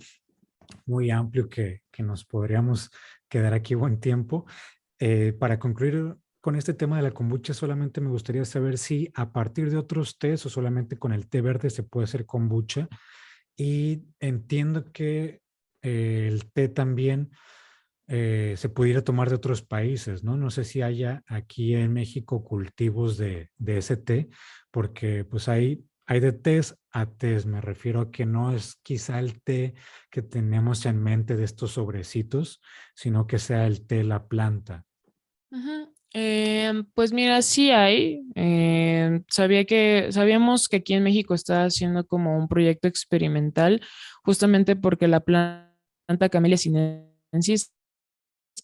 muy amplio que nos podríamos quedar aquí buen tiempo. Para concluir con este tema de la kombucha, solamente me gustaría saber si a partir de otros tés o solamente con el té verde se puede hacer kombucha Y entiendo que el té también se pudiera tomar de otros países, ¿no? No sé si haya aquí en México cultivos de ese té, porque pues hay de tés a tés. Me refiero a que no es quizá el té que tenemos en mente de estos sobrecitos, sino que sea el té, la planta. Ujú. Pues mira, sí hay. Sabíamos que aquí en México está haciendo como un proyecto experimental, justamente porque la planta Camellia sinensis,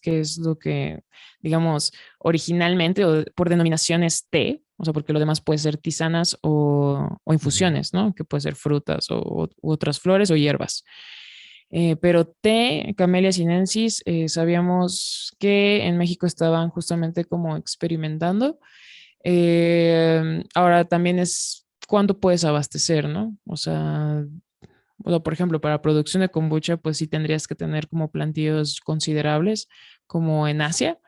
que es lo que, digamos, originalmente o por denominación es té, o sea, porque lo demás puede ser tisanas o Ujú, infusiones, ¿no? Que puede ser frutas u otras flores o hierbas. Pero té, Camellia sinensis, sabíamos que en México estaban justamente como experimentando. Ahora también es cuánto puedes abastecer, ¿no? O sea, por ejemplo, para producción de kombucha, pues sí tendrías que tener como plantíos considerables, como en Asia,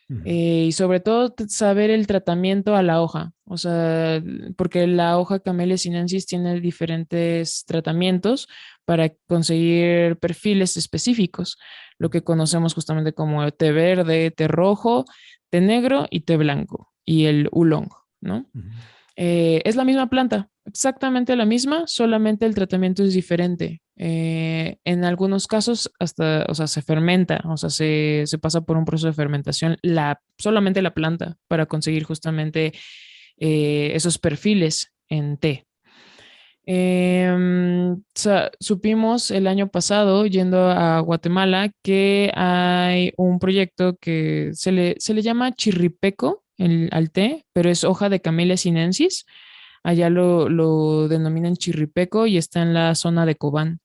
ujú, y sobre todo saber el tratamiento a la hoja, o sea, porque la hoja Camellia sinensis tiene diferentes tratamientos para conseguir perfiles específicos, lo que conocemos justamente como té verde, té rojo, té negro y té blanco, y el oolong, ¿no? ujú. Es la misma planta, exactamente la misma, solamente el tratamiento es diferente. En algunos casos hasta, o sea, se fermenta, o sea, se pasa por un proceso de fermentación solamente la planta para conseguir justamente esos perfiles en té. Supimos el año pasado, yendo a Guatemala, que hay un proyecto que se le llama chirripeco al té, pero es hoja de Camellia sinensis. Allá lo denominan chirripeco y está en la zona de Cobán,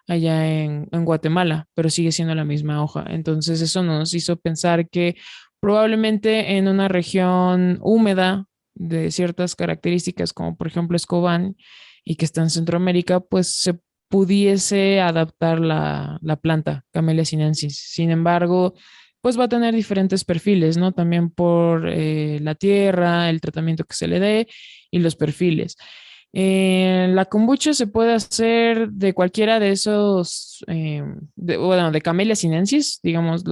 allá en Guatemala, pero sigue siendo la misma hoja. Entonces eso nos hizo pensar que probablemente en una región húmeda de ciertas características, como por ejemplo es Cobán y que está en Centroamérica, pues se pudiese adaptar la planta Camellia sinensis. Sin embargo, pues va a tener diferentes perfiles, ¿no? También por la tierra, el tratamiento que se le dé y los perfiles. La kombucha se puede hacer de cualquiera de esos, bueno, de Camellia sinensis, digamos,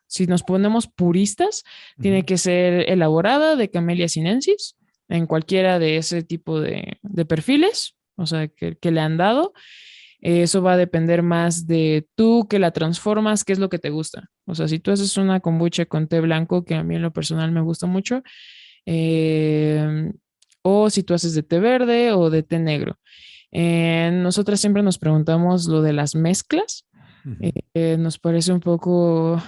si nos ponemos puristas, tiene Ujú. que ser elaborada de Camellia sinensis en cualquiera de ese tipo de perfiles, o sea, que le han dado. Eso va a depender más de tú que la transformas, qué es lo que te gusta. O sea, si tú haces una kombucha con té blanco, que a mí en lo personal me gusta mucho, eh, o si tú haces de té verde o de té negro. Nosotras siempre nos preguntamos lo de las mezclas. Ujú. Nos parece un poco,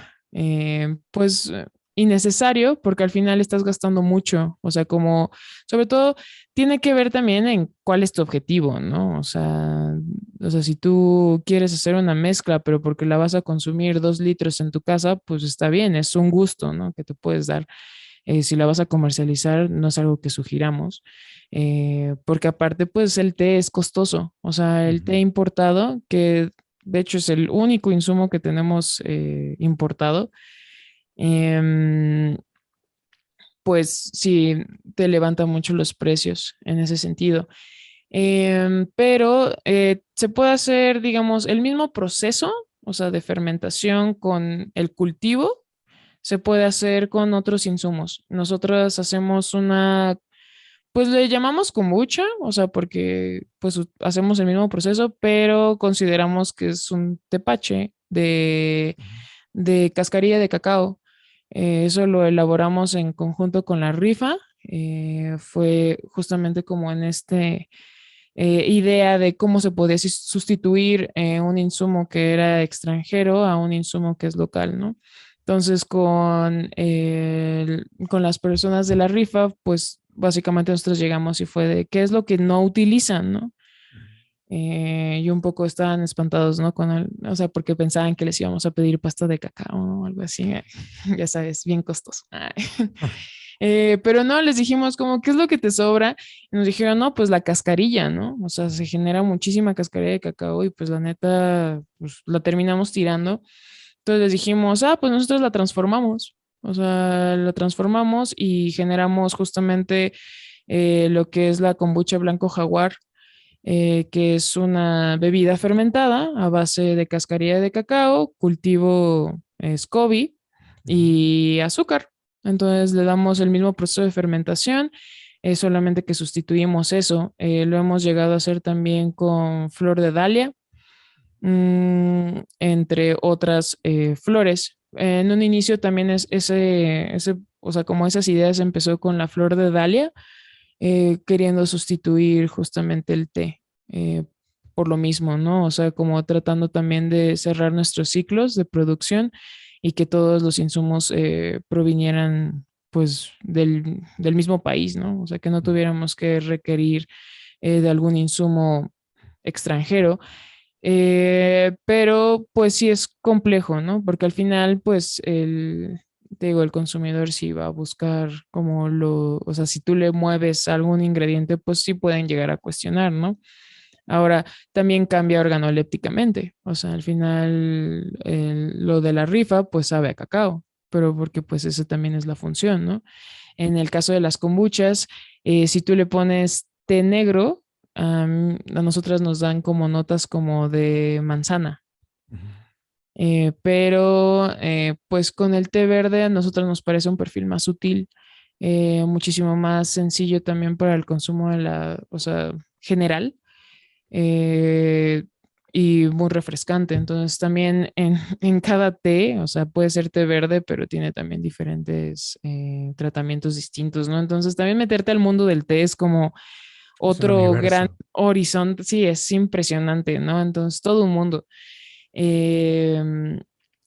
pues, innecesario porque al final estás gastando mucho. O sea, como, sobre todo, tiene que ver también en cuál es tu objetivo, ¿no? O sea, si tú quieres hacer una mezcla, pero porque la vas a consumir 2 litros en tu casa, pues está bien, es un gusto, ¿no? Que te puedes dar. Si la vas a comercializar, no es algo que sugiramos, porque aparte, pues el té es costoso, o sea, el té Ujú. importado, que de hecho es el único insumo que tenemos importado, em, pues sí, te levanta mucho los precios en ese sentido. Pero se puede hacer, digamos, el mismo proceso, o sea, de fermentación con el cultivo se puede hacer con otros insumos. Nosotros hacemos pues le llamamos kombucha, o sea, porque pues hacemos el mismo proceso, pero consideramos que es un tepache de cascarilla de cacao. Eso lo elaboramos en conjunto con la rifa. Fue justamente como en este idea de cómo se podía sustituir un insumo que era extranjero a un insumo que es local, ¿no? Entonces, con las personas de la rifa, pues básicamente nosotros llegamos y fue de qué es lo que no utilizan, ¿no? Y un poco estaban espantados, ¿no? O sea, porque pensaban que les íbamos a pedir pasta de cacao o algo así, ya sabes, bien costoso. Ay. Pero no, les dijimos como, ¿qué es lo que te sobra? Y nos dijeron, no, pues la cascarilla, ¿no? O sea, se genera muchísima cascarilla de cacao y pues la neta, pues la terminamos tirando. Entonces les dijimos, pues nosotros la transformamos. O sea, la transformamos y generamos justamente lo que es la kombucha blanco jaguar, que es una bebida fermentada a base de cascarilla de cacao, cultivo SCOBY y azúcar. Entonces le damos el mismo proceso de fermentación, solamente que sustituimos eso. Lo hemos llegado a hacer también con flor de dalia, entre otras flores. En un inicio también o sea, como esas ideas empezó con la flor de dalia, queriendo sustituir justamente el té, por lo mismo, ¿no? O sea, como tratando también de cerrar nuestros ciclos de producción y que todos los insumos provinieran pues del mismo país, ¿no? O sea, que no tuviéramos que requerir de algún insumo extranjero. Pero pues sí es complejo, ¿no? Porque al final, pues te digo, el consumidor sí va a buscar como o sea, si tú le mueves algún ingrediente, pues sí pueden llegar a cuestionar, ¿no? Ahora, también cambia organolépticamente, o sea, al final lo de la rifa, pues sabe a cacao, pero porque pues esa también es la función, ¿no? En el caso de las kombuchas, si tú le pones té negro, a nosotras nos dan como notas como de manzana. Pero pues con el té verde a nosotros nos parece un perfil más sutil, muchísimo más sencillo también para el consumo o sea, general, eh, y muy refrescante. Entonces también en cada té, o sea, puede ser té verde, pero tiene también diferentes tratamientos distintos, ¿no? Entonces también meterte al mundo del té es como Es un otro gran universo. horizonte, sí, es impresionante, ¿no? Entonces todo un mundo. Em,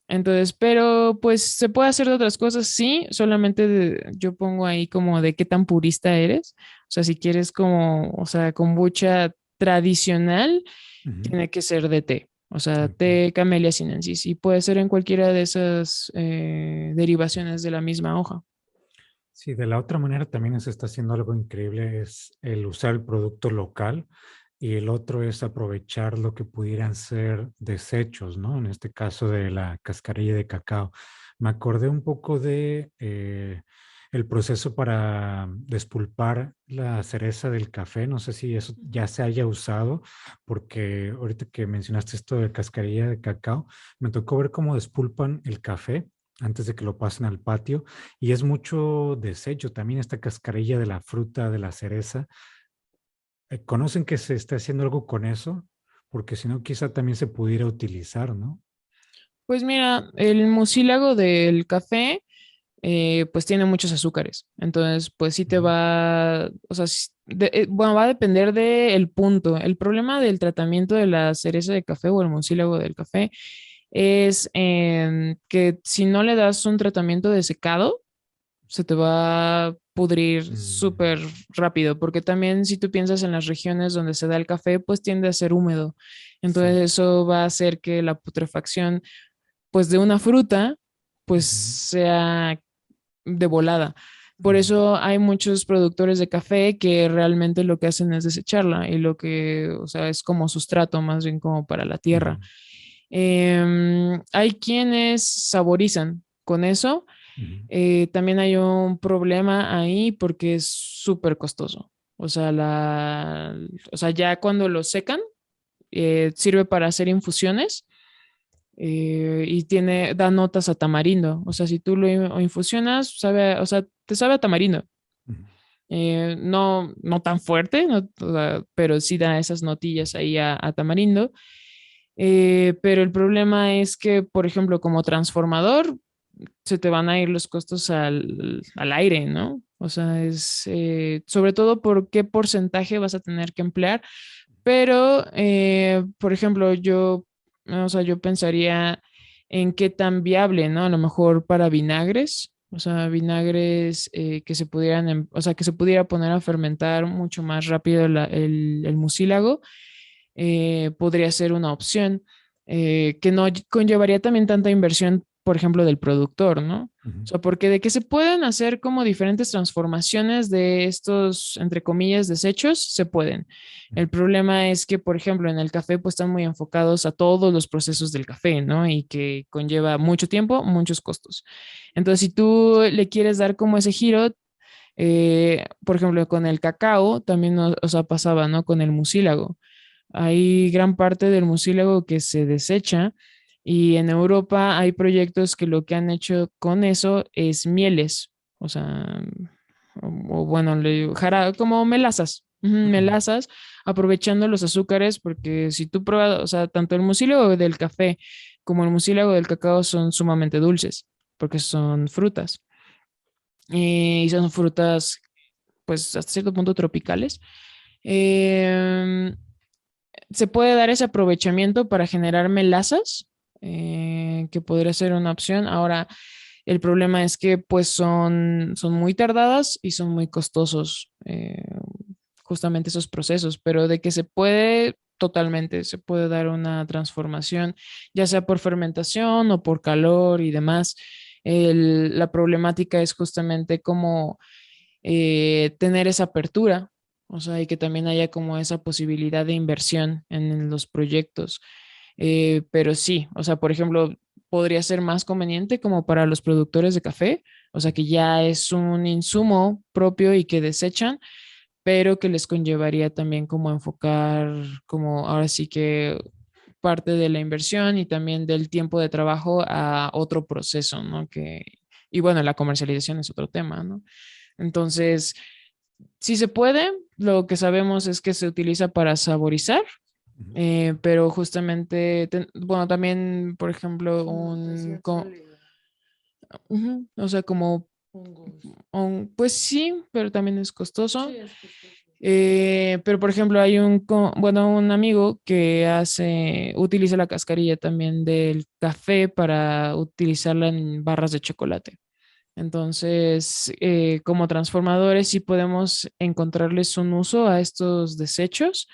entonces, pero pues se puede hacer de otras cosas, sí, solamente yo pongo ahí como de qué tan purista eres. O sea, si quieres como, o sea, kombucha tradicional, Ujú. tiene que ser de té. O sea, Ok. té Camellia sinensis y puede ser en cualquiera de esas derivaciones de la misma hoja. Sí, de la otra manera también se está haciendo algo increíble, es el usar el producto local y el otro es aprovechar lo que pudieran ser desechos, ¿no? En este caso de la cascarilla de cacao. Me acordé un poco de el proceso para despulpar la cereza del café. No sé si eso ya se haya usado, porque ahorita que mencionaste esto de cascarilla de cacao, me tocó ver cómo despulpan el café antes de que lo pasen al patio y es mucho desecho también esta cascarilla de la fruta, de la cereza. ¿Conocen que se está haciendo algo con eso? Porque si no, quizá también se pudiera utilizar, ¿no? Pues mira, el mucílago del café pues tiene muchos azúcares. Entonces, pues sí te Ujú. va, o sea, bueno, va a depender del punto. El problema del tratamiento de la cereza de café o el mucílago del café es que si no le das un tratamiento de secado, se te va a pudrir Mm, súper rápido, porque también si tú piensas en las regiones donde se da el café, pues tiende a ser húmedo. Entonces sí. eso va a hacer que la putrefacción, pues de una fruta, pues Ujú, sea de volada. Por ujú, eso hay muchos productores de café que realmente lo que hacen es desecharla y lo que, o sea, es como sustrato más bien como para la tierra. ujú, Hay quienes saborizan con eso. ujú. También hay un problema ahí porque es súper costoso. O sea, o sea, ya cuando lo secan, sirve para hacer infusiones, y da notas a tamarindo. O sea, si tú lo infusionas, o sea, te sabe a tamarindo. Ujú. No, no tan fuerte, o sea, pero sí da esas notillas ahí a tamarindo. Pero el problema es que, por ejemplo, como transformador, se te van a ir los costos al aire, ¿no? O sea, es sobre todo por qué porcentaje vas a tener que emplear. Pero, por ejemplo, o sea, yo pensaría en qué tan viable, ¿no? A lo mejor para vinagres, o sea, vinagres que se pudieran, o sea, que se pudiera poner a fermentar mucho más rápido el mucílago, podría ser una opción, que no conllevaría también tanta inversión, por ejemplo, del productor, ¿no? O Ujú. sea, porque de que se pueden hacer como diferentes transformaciones de estos, entre comillas, desechos, se pueden. El problema es que, por ejemplo, en el café, pues están muy enfocados a todos los procesos del café, ¿no? Y que conlleva mucho tiempo, muchos costos. Entonces, si tú le quieres dar como ese giro, por ejemplo, con el cacao también o sea, pasaba, ¿no? Con el mucílago. Hay gran parte del mucílago que se desecha y en Europa hay proyectos que lo que han hecho con eso es mieles, o sea, o bueno, como melazas, melazas, aprovechando los azúcares, porque si tú pruebas, o sea, tanto el mucílago del café como el mucílago del cacao son sumamente dulces, porque son frutas. Y son frutas, pues, hasta cierto punto tropicales. Em, Se puede dar ese aprovechamiento para generar melazas, que podría ser una opción. Ahora, el problema es que pues son muy tardadas y son muy costosos, justamente esos procesos, pero de que se puede, totalmente, se puede dar una transformación, ya sea por fermentación o por calor y demás. La problemática es justamente como tener esa apertura, o sea, y que también haya como esa posibilidad de inversión en los proyectos. Pero sí, o sea, por ejemplo, podría ser más conveniente como para los productores de café, o sea, que ya es un insumo propio y que desechan, pero que les conllevaría también como enfocar, como ahora sí que parte de la inversión y también del tiempo de trabajo a otro proceso, ¿no? Y bueno, la comercialización es otro tema, ¿no? Entonces, si se puede, lo que sabemos es que se utiliza para saborizar, Ujú. pero justamente, bueno, también, por ejemplo, ujú, o sea, como, pues sí, pero también es costoso. Pero, por ejemplo, hay bueno, un amigo que utiliza la cascarilla también del café para utilizarla en barras de chocolate. Entonces, como transformadores, sí podemos encontrarles un uso a estos desechos,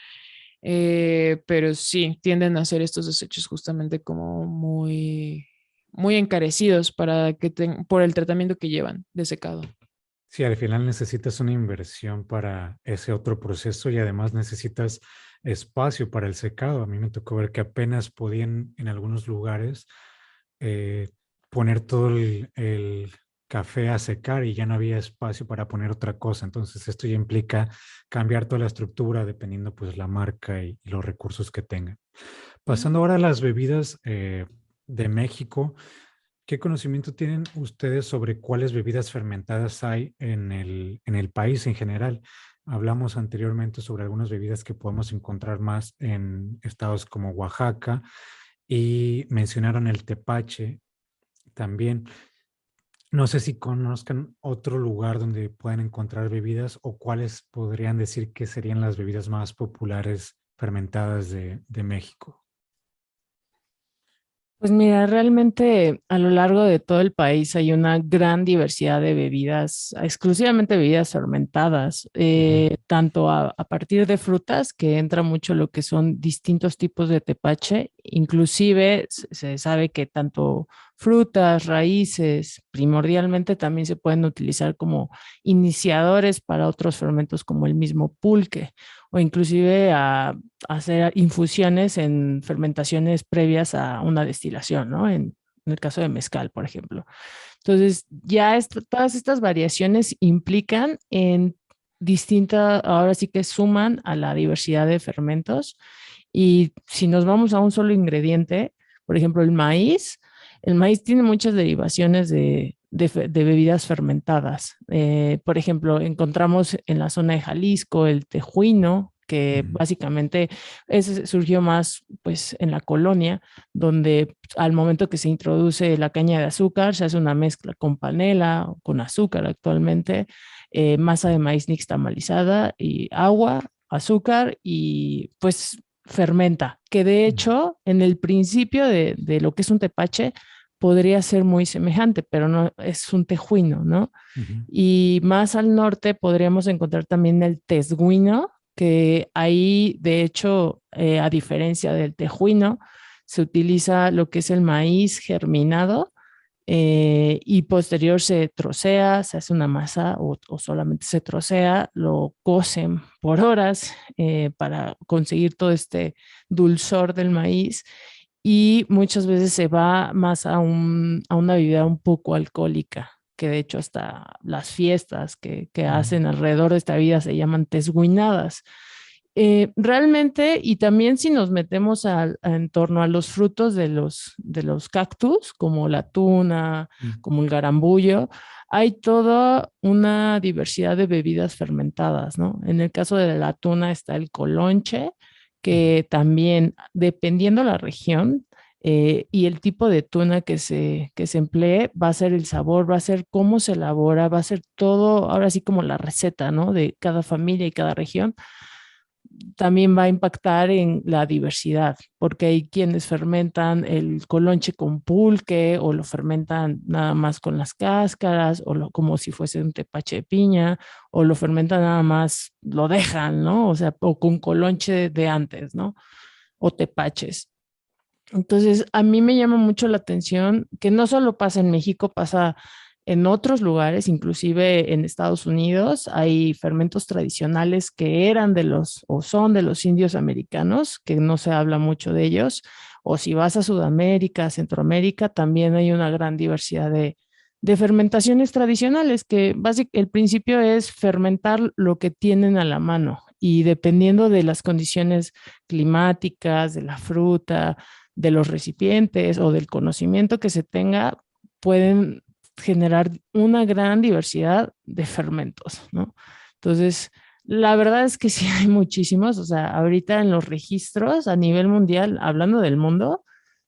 pero sí, tienden a hacer estos desechos justamente como muy encarecidos por el tratamiento que llevan de secado. Sí, al final necesitas una inversión para ese otro proceso y además necesitas espacio para el secado. A mí me tocó ver que apenas podían en algunos lugares eh, poner todo el café a secar y ya no había espacio para poner otra cosa. Entonces esto ya implica cambiar toda la estructura dependiendo pues la marca y los recursos que tengan. Pasando ahora a las bebidas de México. ¿Qué conocimiento tienen ustedes sobre cuáles bebidas fermentadas hay en el país en general? Hablamos anteriormente sobre algunas bebidas que podemos encontrar más en estados como Oaxaca y mencionaron el tepache también. No sé si conozcan otro lugar donde puedan encontrar bebidas o cuáles podrían decir que serían las bebidas más populares fermentadas de México. Pues mira, realmente a lo largo de todo el país hay una gran diversidad de bebidas, exclusivamente bebidas fermentadas, Ujú, tanto a partir de frutas, que entra mucho lo que son distintos tipos de tepache, inclusive se sabe que tanto frutas, raíces, primordialmente también se pueden utilizar como iniciadores para otros fermentos como el mismo pulque o inclusive a hacer infusiones en fermentaciones previas a una destilación, ¿no? En el caso de mezcal, por ejemplo. Entonces, ya todas estas variaciones implican en distintas, ahora sí que suman a la diversidad de fermentos. Y si nos vamos a un solo ingrediente, por ejemplo, el maíz tiene muchas derivaciones de bebidas fermentadas. Por ejemplo, encontramos en la zona de Jalisco el tejuino, que ujú, básicamente ese surgió más pues en la colonia, donde al momento que se introduce la caña de azúcar, se hace una mezcla con panela o con azúcar actualmente, masa de maíz nixtamalizada y agua, azúcar y pues fermenta, que de ujú, hecho en el principio de lo que es un tepache podría ser muy semejante, pero no es un tejuino, ¿no? ujú. Y más al norte podríamos encontrar también el tesguino, que ahí, de hecho, a diferencia del tejuino, se utiliza lo que es el maíz germinado y posterior se trocea, se hace una masa o solamente se trocea, lo cocen por horas para conseguir todo este dulzor del maíz y muchas veces se va más a una bebida un poco alcohólica, que de hecho hasta las fiestas que Mm. hacen alrededor de esta bebida se llaman tesguinadas. Realmente, y también si nos metemos en torno a los frutos de los cactus, como la tuna, como el garambullo, hay toda una diversidad de bebidas fermentadas, ¿no? En el caso de la tuna está el colonche, que también, dependiendo la región, y el tipo de tuna que se emplee, va a ser el sabor, va a ser cómo se elabora, va a ser todo, ahora sí como la receta, ¿no? De cada familia y cada región también va a impactar en la diversidad, porque hay quienes fermentan el colonche con pulque o lo fermentan nada más con las cáscaras como si fuese un tepache de piña o lo fermentan nada más, lo dejan, ¿no? O sea, o con colonche de antes, ¿no? O tepaches. Entonces, a mí me llama mucho la atención que no solo pasa en México, pasa en otros lugares, inclusive en Estados Unidos, hay fermentos tradicionales que eran de los o son de los indios americanos, que no se habla mucho de ellos, o si vas a Sudamérica, Centroamérica, también hay una gran diversidad de fermentaciones tradicionales, que básicamente el principio es fermentar lo que tienen a la mano y dependiendo de las condiciones climáticas, de la fruta, de los recipientes o del conocimiento que se tenga, pueden generar una gran diversidad de fermentos, ¿no? Entonces, la verdad es que sí hay muchísimos, o sea, ahorita en los registros a nivel mundial, hablando del mundo,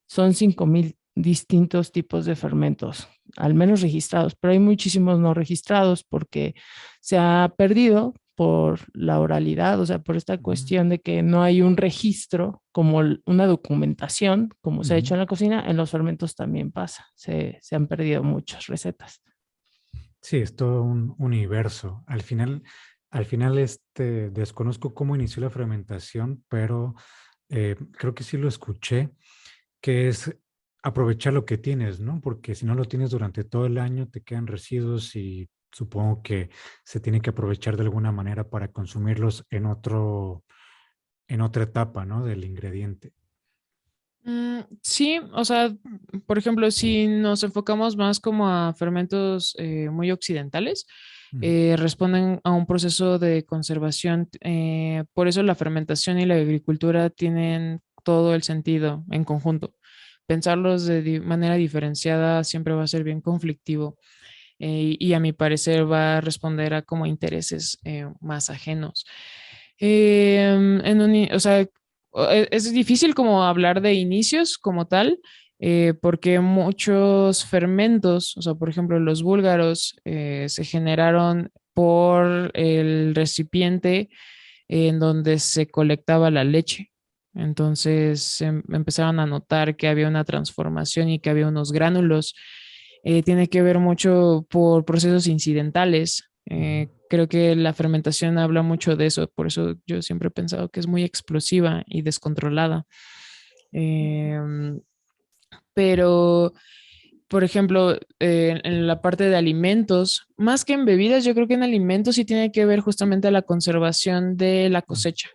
son 5,000 distintos tipos de fermentos, al menos registrados, pero hay muchísimos no registrados porque se ha perdido por la oralidad, o sea, por esta cuestión de que no hay un registro como una documentación, como se ha hecho en la cocina, en los fermentos también pasa, se han perdido muchas recetas. Sí, es todo un universo. Al final desconozco cómo inició la fermentación, pero creo que sí lo escuché, que es aprovechar lo que tienes, ¿no? Porque si no lo tienes durante todo el año, te quedan residuos y supongo que se tiene que aprovechar de alguna manera para consumirlos en otra etapa, ¿no? Del ingrediente. Sí, o sea, por ejemplo, si nos enfocamos más como a fermentos muy occidentales, responden a un proceso de conservación. Por eso la fermentación y la agricultura tienen todo el sentido en conjunto. Pensarlos de manera diferenciada siempre va a ser bien conflictivo y a mi parecer va a responder a como intereses más ajenos. O sea, es difícil como hablar de inicios como tal, porque muchos fermentos, o sea, por ejemplo, los búlgaros se generaron por el recipiente en donde se colectaba la leche. Entonces empezaron a notar que había una transformación y que había unos gránulos. Tiene que ver mucho por procesos incidentales. Creo que la fermentación habla mucho de eso, por eso yo siempre he pensado que es muy explosiva y descontrolada. Em, pero, por ejemplo, en la parte de alimentos, más que en bebidas, yo creo que en alimentos sí tiene que ver justamente la conservación de la cosecha.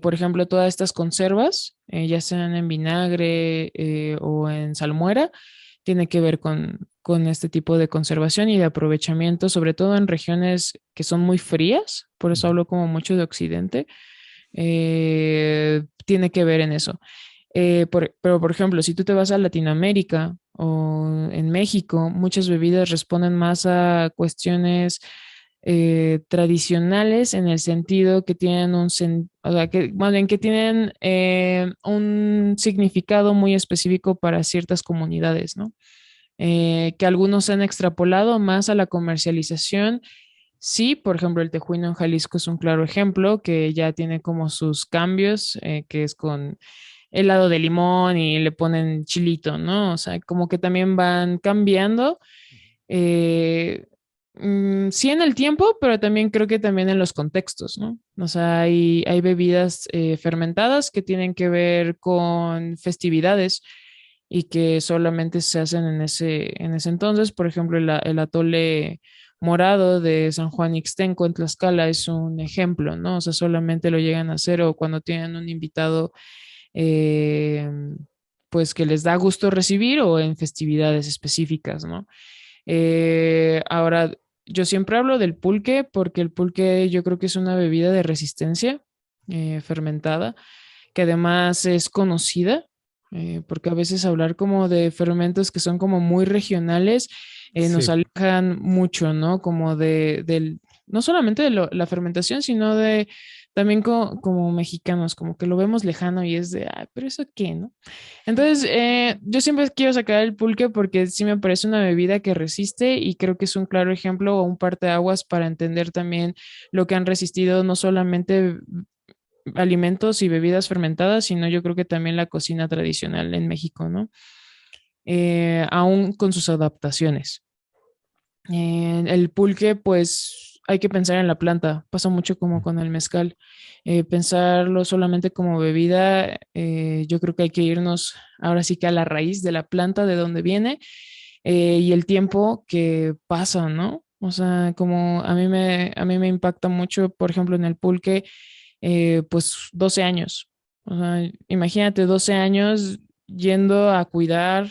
Por ejemplo, todas estas conservas, ya sean en vinagre o en salmuera, tiene que ver con este tipo de conservación y de aprovechamiento, sobre todo en regiones que son muy frías, por eso hablo como mucho de Occidente, tiene que ver en eso. Pero, por ejemplo, si tú te vas a Latinoamérica o en México, muchas bebidas responden más a cuestiones tradicionales en el sentido que tienen o sea, que más bien que tienen un significado muy específico para ciertas comunidades, ¿no? Que algunos se han extrapolado más a la comercialización. Sí, por ejemplo, el tejuino en Jalisco es un claro ejemplo que ya tiene como sus cambios, que es con helado de limón y le ponen chilito, ¿no? O sea, como que también van cambiando. eh, sí en el tiempo, pero también creo que también en los contextos, ¿no? O sea, hay bebidas fermentadas que tienen que ver con festividades y que solamente se hacen en ese entonces. Por ejemplo, el atole morado de San Juan Ixtenco en Tlaxcala es un ejemplo, ¿no? O sea, solamente lo llegan a hacer o cuando tienen un invitado, eh, pues que les da gusto recibir o en festividades específicas, ¿no? Ahora, yo siempre hablo del pulque porque el pulque yo creo que es una bebida de resistencia. fermentada, que además es conocida, porque a veces hablar como de fermentos que son como muy regionales nos Sí, alejan mucho, ¿no? Como no solamente de la fermentación, sino de también como mexicanos, como que lo vemos lejano y es de, ah, pero eso qué, ¿no? Entonces, yo siempre quiero sacar el pulque porque sí me parece una bebida que resiste y creo que es un claro ejemplo o un parteaguas para entender también lo que han resistido no solamente alimentos y bebidas fermentadas, sino yo creo que también la cocina tradicional en México, ¿no? Aún con sus adaptaciones. El pulque, pues hay que pensar en la planta, pasa mucho como con el mezcal. Pensarlo solamente como bebida, yo creo que hay que irnos ahora sí que a la raíz de la planta, de donde viene, y el tiempo que pasa, ¿no? O sea, como a mí me impacta mucho, por ejemplo, en el pulque, pues 12 años. O sea, imagínate 12 años yendo a cuidar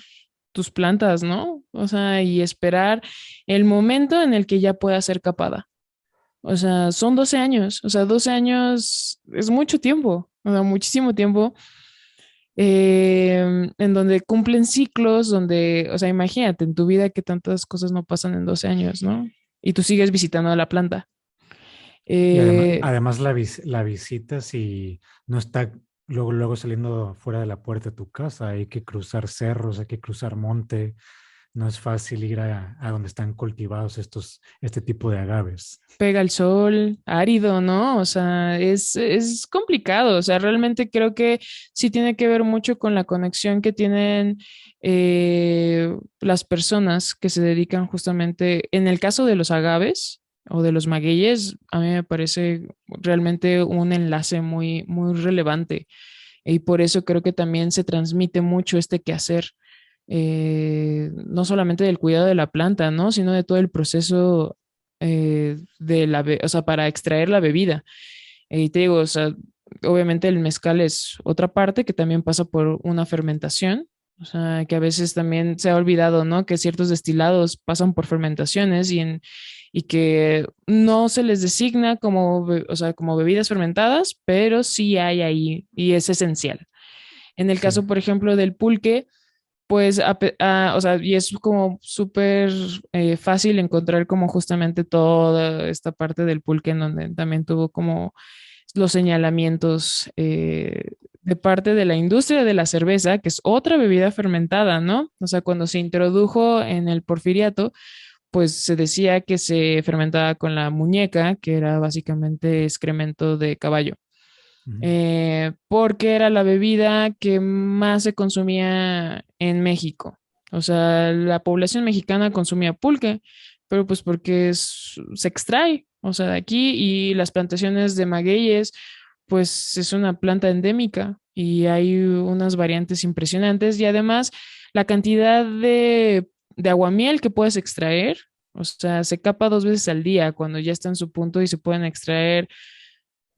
tus plantas, ¿no? O sea, y esperar el momento en el que ya pueda ser capada. O sea, son 12 años. O sea, 12 años es mucho tiempo, o sea, muchísimo tiempo, en donde cumplen ciclos, donde, o sea, imagínate en tu vida que tantas cosas no pasan en 12 años, ¿no? Y tú sigues visitando a la planta. y Eh, además la visitas y no está luego saliendo fuera de la puerta de tu casa. Hay que cruzar cerros, hay que cruzar monte. No es fácil ir a donde están cultivados este tipo de agaves. Pega el sol, árido, ¿no? O sea, es complicado. O sea, realmente creo que sí tiene que ver mucho con la conexión que tienen las personas que se dedican justamente, en el caso de los agaves o de los magueyes, a mí me parece realmente un enlace muy, muy relevante. Y por eso creo que también se transmite mucho este quehacer, no solamente del cuidado de la planta, ¿no? Sino de todo el proceso o sea, para extraer la bebida. Y te digo, o sea, obviamente el mezcal es otra parte que también pasa por una fermentación. O sea, que a veces también se ha olvidado, ¿no? Que ciertos destilados pasan por fermentaciones y que no se les designa como, o sea, como bebidas fermentadas, pero sí hay ahí y es esencial. En el Sí. caso, por ejemplo, del pulque, pues, o sea, y es como súper fácil encontrar como justamente toda esta parte del pulque en donde también tuvo como los señalamientos de parte de la industria de la cerveza, que es otra bebida fermentada, ¿no? O sea, cuando se introdujo en el porfiriato, pues se decía que se fermentaba con la muñeca, que era básicamente excremento de caballo, Ujú. porque era la bebida que más se consumía en México. O sea, la población mexicana consumía pulque, pero pues porque se extrae, o sea, de aquí y las plantaciones de magueyes, pues es una planta endémica y hay unas variantes impresionantes y además la cantidad de aguamiel que puedes extraer, o sea, se capa 2 veces al día cuando ya está en su punto y se pueden extraer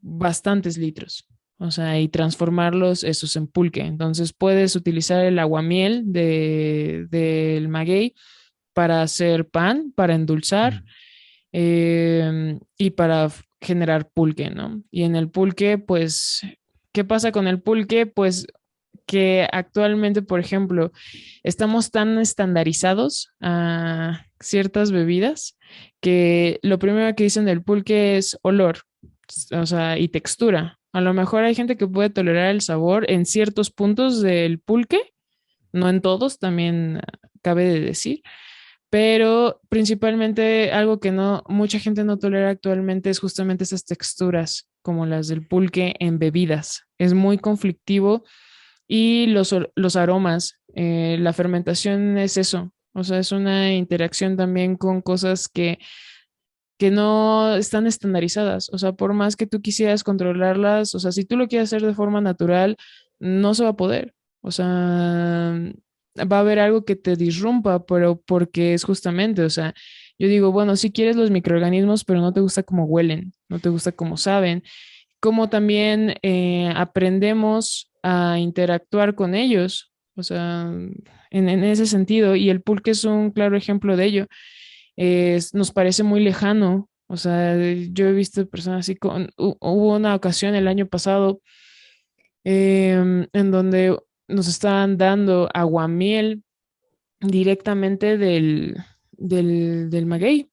bastantes litros. O sea, y transformarlos esos en pulque. Entonces puedes utilizar el aguamiel del maguey para hacer pan, para endulzar, Mm. y para generar pulque, ¿no? Y en el pulque, pues, ¿qué pasa con el pulque? Pues que actualmente, por ejemplo, estamos tan estandarizados a ciertas bebidas que lo primero que dicen del pulque es olor, o sea, y textura. A lo mejor hay gente que puede tolerar el sabor en ciertos puntos del pulque, no en todos, también cabe de decir, pero principalmente algo que no mucha gente no tolera actualmente es justamente esas texturas como las del pulque en bebidas. Es muy conflictivo y los aromas, la fermentación es eso, o sea, es una interacción también con cosas que no están estandarizadas, o sea, por más que tú quisieras controlarlas, o sea, si tú lo quieres hacer de forma natural, no se va a poder, o sea, va a haber algo que te disrumpa, pero porque es justamente, o sea, yo digo, bueno, si quieres los microorganismos, pero no te gusta cómo huelen, no te gusta cómo saben, cómo también aprendemos a interactuar con ellos, o sea, en ese sentido, y el pulque es un claro ejemplo de ello. Nos parece muy lejano, O sea, yo he visto personas así hubo una ocasión el año pasado en donde nos estaban dando aguamiel directamente del maguey,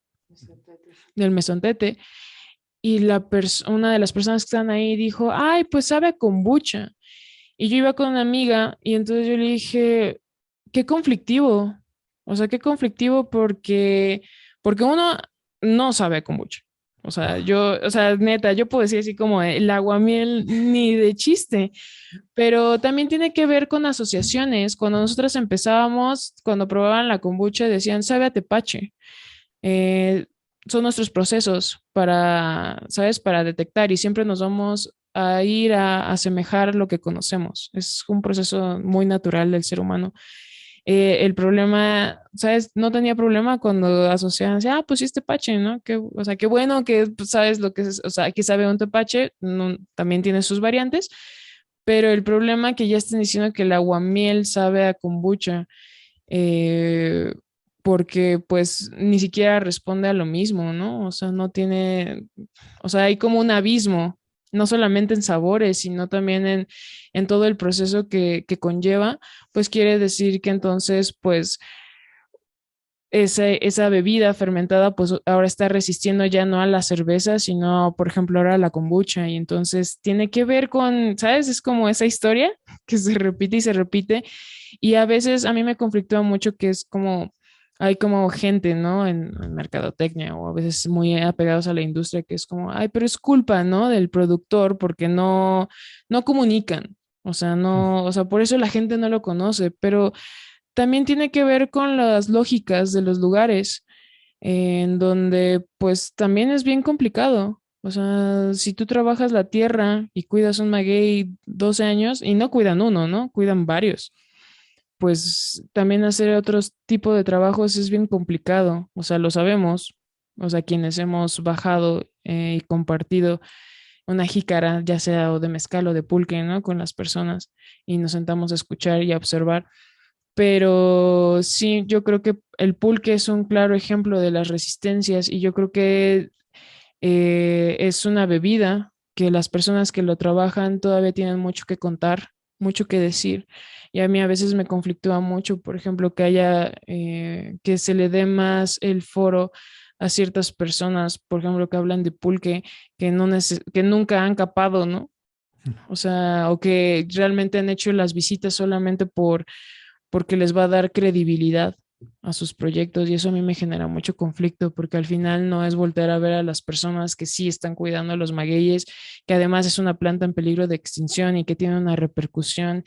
del mesontete. Y una de las personas que están ahí dijo, ay, pues sabe a kombucha. Y yo iba con una amiga y entonces yo le dije, qué conflictivo. O sea, qué conflictivo porque uno no sabe a kombucha. O sea, o sea, neta, yo puedo decir así como el aguamiel ni de chiste, pero también tiene que ver con asociaciones. Cuando nosotros empezábamos, cuando probaban la kombucha, decían, sabe a tepache. Eh, Son nuestros procesos para, ¿sabes? Para detectar y siempre nos vamos a ir a asemejar lo que conocemos. Es un proceso muy natural del ser humano. El problema, ¿sabes? No tenía problema cuando asociaban, así, ah, pues sí, es tepache, ¿no? O sea, qué bueno que pues, sabes lo que es, o sea, aquí sabe un tepache, también tiene sus variantes, pero el problema que ya están diciendo que el aguamiel sabe a kombucha, eh, porque pues ni siquiera responde a lo mismo, ¿no? O sea, no tiene, o sea, hay como un abismo, no solamente en sabores, sino también en todo el proceso que conlleva, pues quiere decir que entonces, pues esa bebida fermentada, pues ahora está resistiendo ya no a la cerveza, sino, por ejemplo, ahora a la kombucha. Y entonces tiene que ver con, ¿sabes? Es como esa historia que se repite y se repite. Y a veces a mí me conflictúa mucho que es como, hay como gente, ¿no? En mercadotecnia o a veces muy apegados a la industria que es como, ay, pero es culpa, ¿no? Del productor porque no comunican. O sea, no, o sea, por eso la gente no lo conoce, pero también tiene que ver con las lógicas de los lugares, en donde pues también es bien complicado. O sea, si tú trabajas la tierra y cuidas un maguey 12 años y no cuidan uno, ¿no? Cuidan varios. Pues también hacer otros tipos de trabajos es bien complicado. O sea, lo sabemos. O sea, quienes hemos bajado y compartido una jícara, ya sea o de mezcal o de pulque, ¿no? Con las personas y nos sentamos a escuchar y a observar, pero sí, yo creo que el pulque es un claro ejemplo de las resistencias y yo creo que es una bebida que las personas que lo trabajan todavía tienen mucho que contar, mucho que decir. Y a mí a veces me conflictúa mucho, por ejemplo, que haya, que se le dé más el foro a ciertas personas, por ejemplo, que hablan de pulque, que nunca han capado, ¿no? O sea, o que realmente han hecho las visitas solamente porque les va a dar credibilidad a sus proyectos y eso a mí me genera mucho conflicto porque al final no es voltear a ver a las personas que sí están cuidando a los magueyes, que además es una planta en peligro de extinción y que tiene una repercusión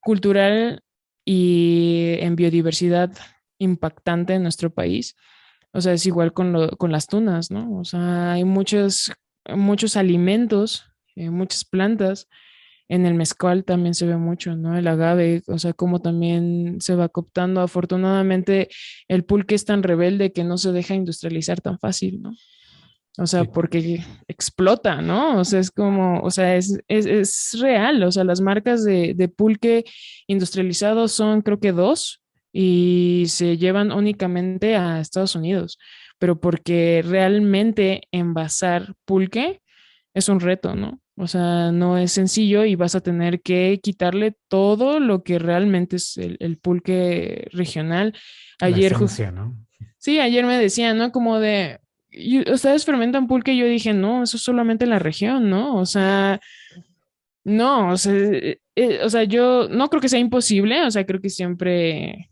cultural y en biodiversidad impactante en nuestro país. O sea, es igual con las tunas, ¿no? O sea, hay muchos alimentos, muchas plantas en el mezcal también se ve mucho, ¿no? El agave, o sea, cómo también se va cooptando. Afortunadamente, el pulque es tan rebelde que no se deja industrializar tan fácil, ¿no? O sea, Sí, porque explota, ¿no? O sea, es como, o sea, es real. O sea, las marcas de pulque industrializado son creo que dos y se llevan únicamente a Estados Unidos, pero porque realmente envasar pulque es un reto, ¿no? O sea, no es sencillo y vas a tener que quitarle todo lo que realmente es el pulque regional. la Ayer, esencia, ¿no? sí, ayer me decían, ¿no? Como de, ustedes fermentan pulque y yo dije, no, eso es solamente en la región, ¿no? O sea, no, o sea, yo no creo que sea imposible, o sea, creo que siempre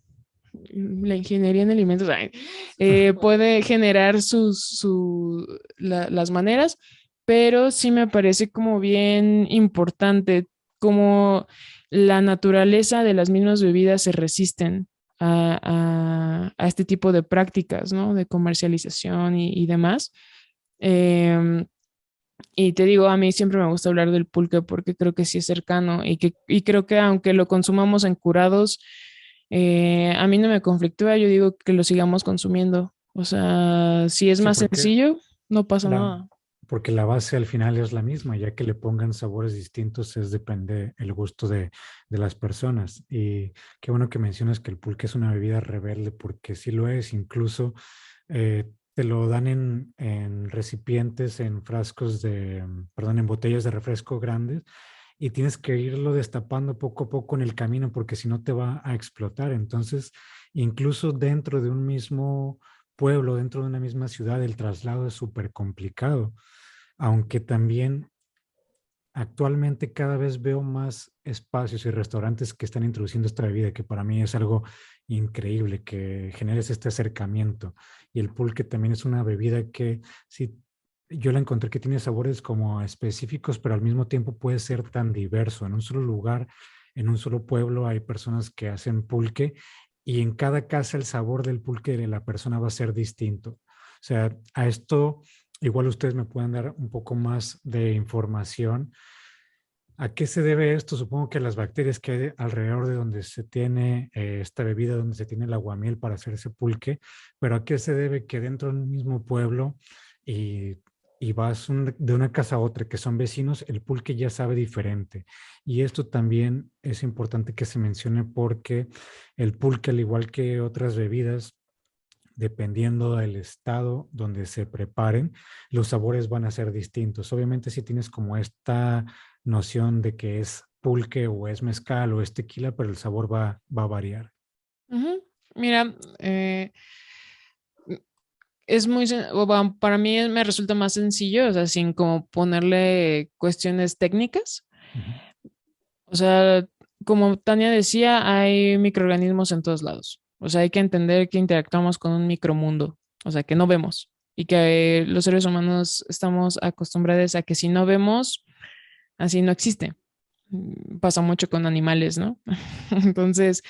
la ingeniería en alimentos puede generar las maneras, pero sí me parece como bien importante como la naturaleza de las mismas bebidas se resisten a este tipo de prácticas, ¿no? De comercialización y demás. Em, y te digo, a mí siempre me gusta hablar del pulque porque creo que sí es cercano y creo que aunque lo consumamos en curados, a mí no me conflictúa, yo digo que lo sigamos consumiendo. O sea, si es Sí, más sencillo, no pasa la, nada. porque la base al final es la misma, ya que le pongan sabores distintos es depende el gusto de las personas. Y qué bueno que mencionas que el pulque es una bebida rebelde, porque sí lo es. Incluso te lo dan en recipientes, en frascos perdón, en botellas de refresco grandes y tienes que irlo destapando poco a poco en el camino porque si no te va a explotar. Entonces, incluso dentro de un mismo pueblo, dentro de una misma ciudad, el traslado es súper complicado, aunque también actualmente cada vez veo más espacios y restaurantes que están introduciendo esta bebida, que para mí es algo increíble, que generes este acercamiento. Y el pulque también es una bebida que sí, yo la encontré que tiene sabores como específicos, pero al mismo tiempo puede ser tan diverso. En un solo lugar, en un solo pueblo hay personas que hacen pulque y en cada casa el sabor del pulque de la persona va a ser distinto. O sea, a esto igual ustedes me pueden dar un poco más de información. ¿A qué se debe esto? Supongo que las bacterias que hay alrededor de donde se tiene esta bebida, donde se tiene el aguamiel para hacer ese pulque, pero ¿a qué se debe que dentro del mismo pueblo y, y vas de una casa a otra, que son vecinos, el pulque ya sabe diferente? Y esto también es importante que se mencione porque el pulque, al igual que otras bebidas, dependiendo del estado donde se preparen, los sabores van a ser distintos. Obviamente si tienes como esta noción de que es pulque o es mezcal o es tequila, pero el sabor va a variar. Ujú. Mira, es para mí me resulta más sencillo, o sea, sin como ponerle cuestiones técnicas. Ujú. O sea, como Tania decía, hay microorganismos en todos lados. O sea, hay que entender que interactuamos con un micromundo, o sea, que no vemos y que los seres humanos estamos acostumbrados a que si no vemos, así no existe. Pasa mucho con animales, ¿no? Entonces,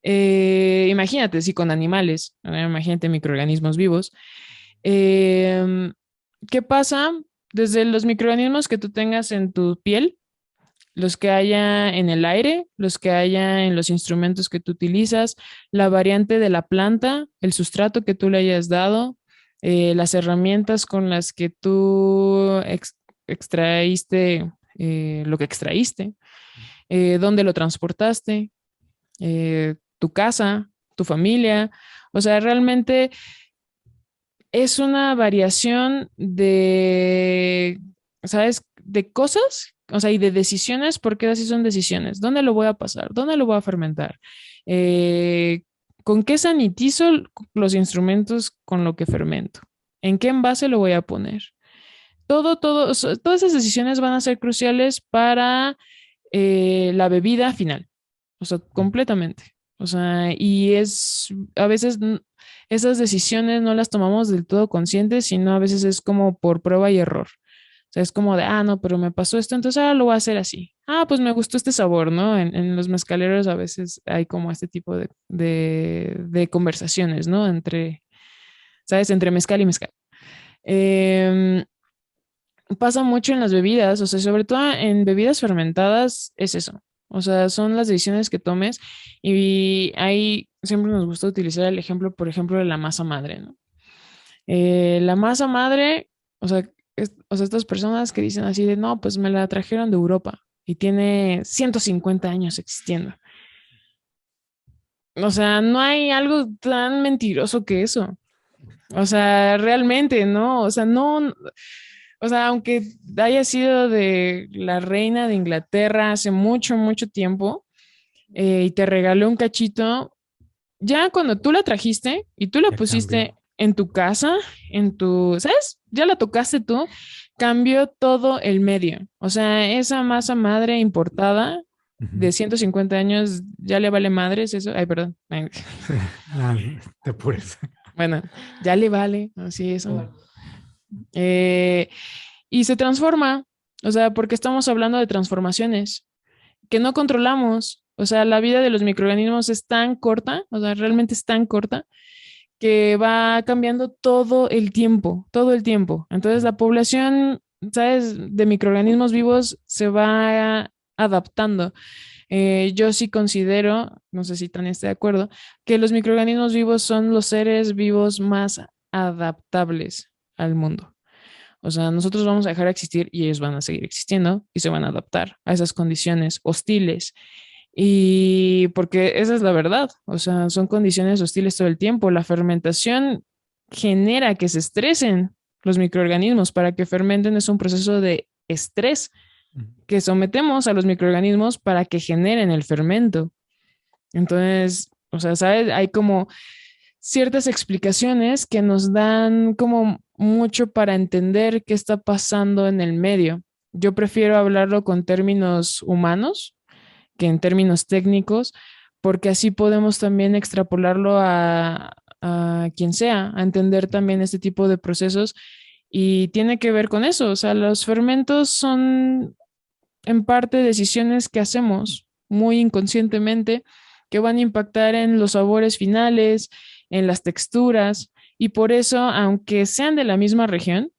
imagínate, si con animales, imagínate microorganismos vivos. Eh, ¿Qué pasa? Desde los microorganismos que tú tengas en tu piel, los que haya en el aire, los que haya en los instrumentos que tú utilizas, la variante de la planta, el sustrato que tú le hayas dado, las herramientas con las que tú extraíste lo que extraíste, dónde lo transportaste, tu casa, tu familia. O sea, realmente es una variación de, ¿sabes? De cosas, o sea, y de decisiones, porque así son decisiones. ¿Dónde lo voy a pasar? ¿Dónde lo voy a fermentar? Eh, ¿Con qué sanitizo los instrumentos con lo que fermento? ¿En qué envase lo voy a poner? Todas esas decisiones van a ser cruciales para la bebida final, o sea, completamente. O sea, y a veces esas decisiones no las tomamos del todo conscientes, sino a veces es como por prueba y error. O sea, es como de, no, pero me pasó esto, entonces ahora lo voy a hacer así. Pues me gustó este sabor, ¿no? En los mezcaleros a veces hay como este tipo de conversaciones, ¿no? ¿Sabes? Entre mezcal y mezcal. Em, Pasa mucho en las bebidas, o sea, sobre todo en bebidas fermentadas es eso. O sea, son las decisiones que tomes y ahí siempre nos gusta utilizar el ejemplo, por ejemplo, de la masa madre, ¿no? La masa madre, o sea, estas personas que dicen así de, no, pues me la trajeron de Europa y tiene 150 años existiendo. O sea, no hay algo tan mentiroso que eso. O sea, realmente, ¿no? O sea, no, o sea, aunque haya sido de la reina de Inglaterra hace mucho, mucho tiempo y te regaló un cachito, ya cuando tú la trajiste y tú la Ya pusiste cambió. en tu casa, ¿sabes? Ya la tocaste tú, cambió todo el medio. O sea, esa masa madre importada Ujú. de 150 años ya le vale madres eso. Ay, perdón. Ay, Sí. Ah, te apures. bueno, ya le vale, así eso. Eh, y se transforma, o sea, porque estamos hablando de transformaciones que no controlamos. O sea, la vida de los microorganismos es tan corta, o sea, realmente es tan corta que va cambiando todo el tiempo, todo el tiempo. Entonces, la población, ¿sabes?, de microorganismos vivos se va adaptando. Yo sí considero, no sé si Tania está de acuerdo, que los microorganismos vivos son los seres vivos más adaptables al mundo. O sea, nosotros vamos a dejar de existir y ellos van a seguir existiendo y se van a adaptar a esas condiciones hostiles. Y porque esa es la verdad, o sea, son condiciones hostiles todo el tiempo. La fermentación genera que se estresen los microorganismos. Para que fermenten es un proceso de estrés que sometemos a los microorganismos para que generen el fermento. Entonces, o sea, ¿sabes? Hay como ciertas explicaciones que nos dan como mucho para entender qué está pasando en el medio. Yo prefiero hablarlo con términos humanos que en términos técnicos, porque así podemos también extrapolarlo a quien sea, a entender también este tipo de procesos. Y tiene que ver con eso, o sea, los fermentos son en parte decisiones que hacemos muy inconscientemente que van a impactar en los sabores finales, en las texturas, y por eso, aunque sean de la misma región,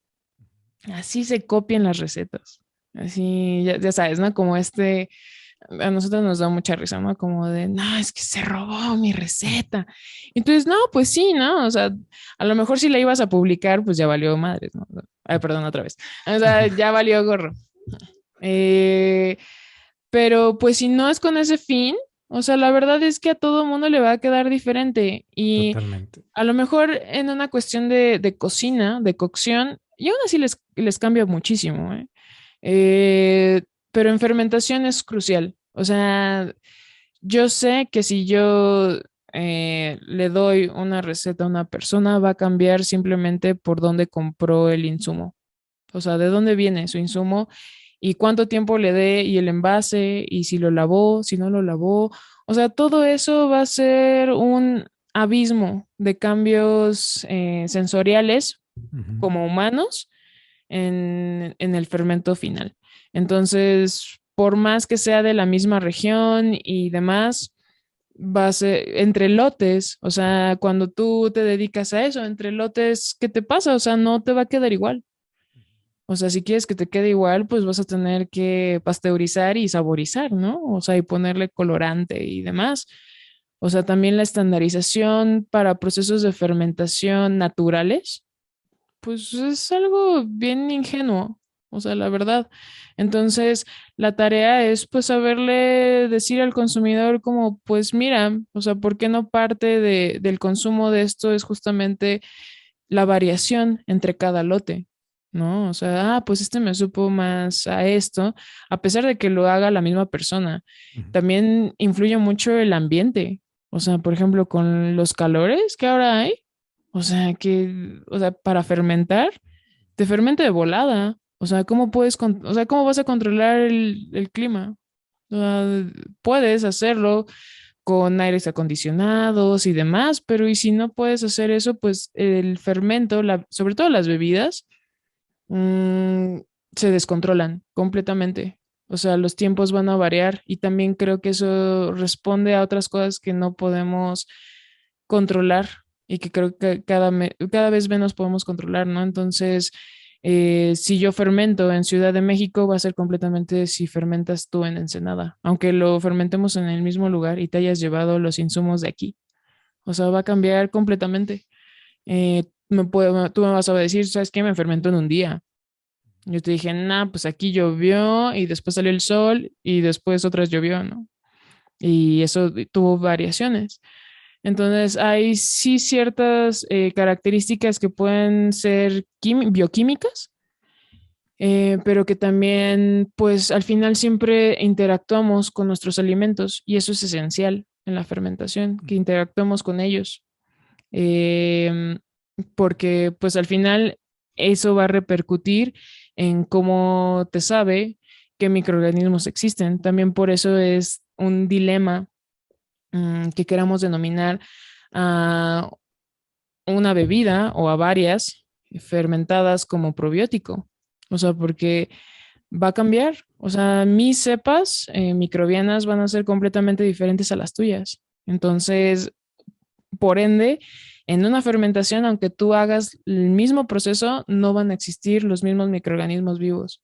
así se copian las recetas. Así, ya sabes, ¿no? Como a nosotros nos da mucha risa, ¿no? Como de, no, es que se robó mi receta. Entonces, no, pues sí, ¿no? O sea, a lo mejor si la ibas a publicar, pues ya valió madres, ¿no? Ay, perdón, otra vez. O sea, ya valió gorro. Eh, pero pues si no es con ese fin, o sea, la verdad es que a todo mundo le va a quedar diferente y Totalmente. a lo mejor en una cuestión de cocina, de cocción, y aún así les cambia muchísimo, ¿eh? Eh, pero en fermentación es crucial. O sea, yo sé que si yo le doy una receta a una persona, va a cambiar simplemente por dónde compró el insumo. O sea, de dónde viene su insumo y cuánto tiempo le dé y el envase y si lo lavó, si no lo lavó. O sea, todo eso va a ser un abismo de cambios sensoriales Ujú. como humanos en el fermento final. Entonces, por más que sea de la misma región y demás, va a ser entre lotes, o sea, cuando tú te dedicas a eso, entre lotes, ¿qué te pasa? O sea, no te va a quedar igual. O sea, si quieres que te quede igual, pues vas a tener que pasteurizar y saborizar, ¿no? O sea, y ponerle colorante y demás. O sea, también la estandarización para procesos de fermentación naturales, pues es algo bien ingenuo, o sea, la verdad. Entonces, la tarea es pues saberle decir al consumidor como, pues mira, o sea, ¿por qué no parte del consumo de esto es justamente la variación entre cada lote? ¿No? O sea, pues este me supo más a esto, a pesar de que lo haga la misma persona. Ujú. También influye mucho el ambiente. O sea, por ejemplo, con los calores que ahora hay, o sea, para fermentar, te fermenta de volada. O sea, o sea, ¿cómo vas a controlar el clima? O sea, puedes hacerlo con aires acondicionados y demás, pero y si no puedes hacer eso, pues el fermento, sobre todo las bebidas, mm, se descontrolan completamente. O sea, los tiempos van a variar y también creo que eso responde a otras cosas que no podemos controlar y que creo que cada vez menos podemos controlar, ¿no? Entonces, si yo fermento en Ciudad de México, va a ser completamente si fermentas tú en Ensenada, aunque lo fermentemos en el mismo lugar y te hayas llevado los insumos de aquí. O sea, va a cambiar completamente. Tú me vas a decir, ¿sabes qué? Me fermento en un día. Yo te dije, nah, pues aquí llovió y después salió el sol y después otras llovió, ¿no? Y eso tuvo variaciones. Entonces, hay sí ciertas características que pueden ser bioquímicas, pero que también, pues al final siempre interactuamos con nuestros alimentos y eso es esencial en la fermentación, que interactuemos con ellos. Em, Porque pues al final eso va a repercutir en cómo te sabe qué microorganismos existen. También por eso es un dilema que queramos denominar a una bebida o a varias fermentadas como probiótico. O sea, porque va a cambiar. O sea, mis cepas microbianas van a ser completamente diferentes a las tuyas. Entonces, por ende, en una fermentación, aunque tú hagas el mismo proceso, no van a existir los mismos microorganismos vivos.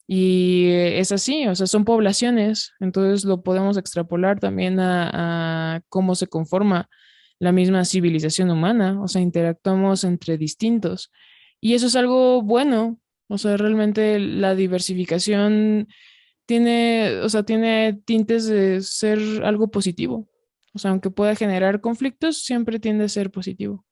Y es así, o sea, son poblaciones, entonces lo podemos extrapolar también a cómo se conforma la misma civilización humana, o sea, interactuamos entre distintos. Y eso es algo bueno, o sea, realmente la diversificación o sea, tiene tintes de ser algo positivo. O sea, aunque pueda generar conflictos, siempre tiende a ser positivo.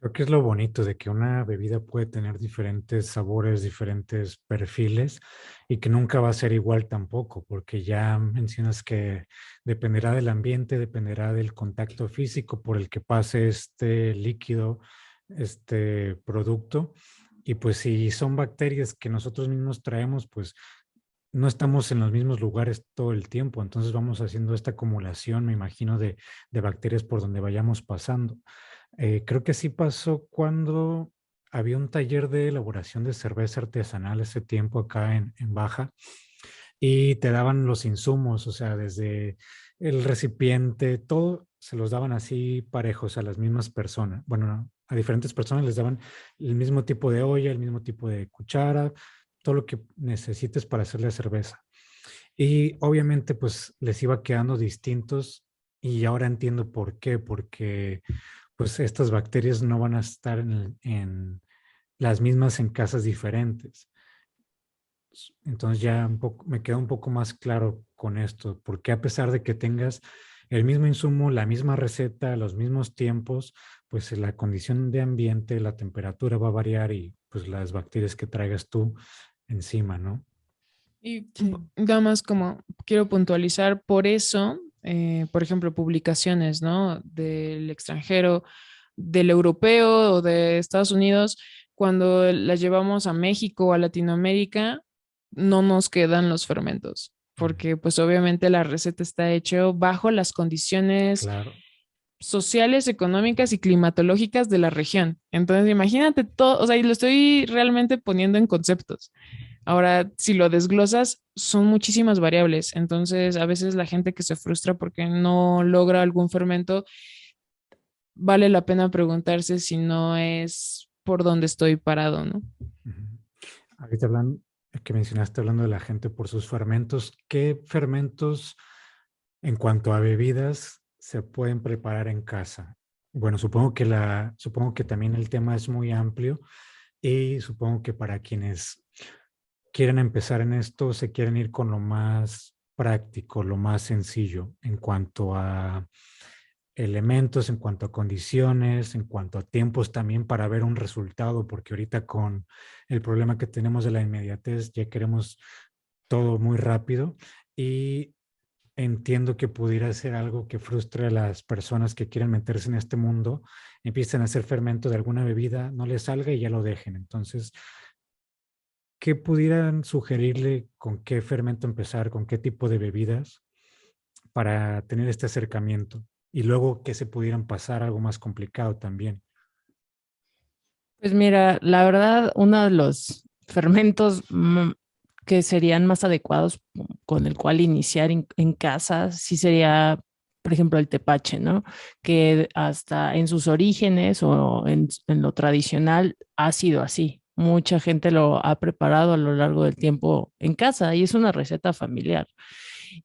Creo que es lo bonito de que una bebida puede tener diferentes sabores, diferentes perfiles y que nunca va a ser igual tampoco, porque ya mencionas que dependerá del ambiente, dependerá del contacto físico por el que pase este líquido, este producto. Y pues si son bacterias que nosotros mismos traemos, pues no estamos en los mismos lugares todo el tiempo, entonces vamos haciendo esta acumulación, me imagino, de bacterias por donde vayamos pasando. Creo que sí pasó cuando había un taller de elaboración de cerveza artesanal ese tiempo acá en Baja y te daban los insumos, o sea, desde el recipiente, todo se los daban así parejos a las mismas personas. Bueno, no, a diferentes personas les daban el mismo tipo de olla, el mismo tipo de cuchara, todo lo que necesites para hacer la cerveza. Y obviamente pues les iba quedando distintos y ahora entiendo por qué, porque pues estas bacterias no van a estar en las mismas en casas diferentes. Entonces ya me queda un poco más claro con esto, porque a pesar de que tengas el mismo insumo, la misma receta, los mismos tiempos, pues la condición de ambiente, la temperatura va a variar y pues las bacterias que traigas tú encima, ¿no? Y Sí. nada más como quiero puntualizar, por eso, por ejemplo, publicaciones, ¿no? Del extranjero, del europeo o de Estados Unidos, cuando las llevamos a México o a Latinoamérica, no nos quedan los fermentos, porque pues obviamente la receta está hecha bajo las condiciones Claro. sociales, económicas y climatológicas de la región. Entonces, imagínate todo, o sea, y lo estoy realmente poniendo en conceptos. Ahora, si lo desglosas, son muchísimas variables. Entonces, a veces la gente que se frustra porque no logra algún fermento, vale la pena preguntarse si no es por donde estoy parado, ¿no? Ujú. Ahorita que mencionaste hablando de la gente por sus fermentos, ¿qué fermentos en cuanto a bebidas se pueden preparar en casa? Bueno, supongo que también el tema es muy amplio y supongo que para quienes quieren empezar en esto se quieren ir con lo más práctico, lo más sencillo en cuanto a elementos, en cuanto a condiciones, en cuanto a tiempos también para ver un resultado, porque ahorita con el problema que tenemos de la inmediatez ya queremos todo muy rápido y entiendo que pudiera ser algo que frustre a las personas que quieren meterse en este mundo, empiecen a hacer fermento de alguna bebida, no les salga y ya lo dejen. Entonces, ¿qué pudieran sugerirle con qué fermento empezar, con qué tipo de bebidas para tener este acercamiento? Y luego que se pudieran pasar algo más complicado también. Pues mira, la verdad, uno de los fermentos que serían más adecuados con el cual iniciar en casa, sí sería, por ejemplo, el tepache, ¿no? Que hasta en sus orígenes o en lo tradicional ha sido así. Mucha gente lo ha preparado a lo largo del tiempo en casa y es una receta familiar.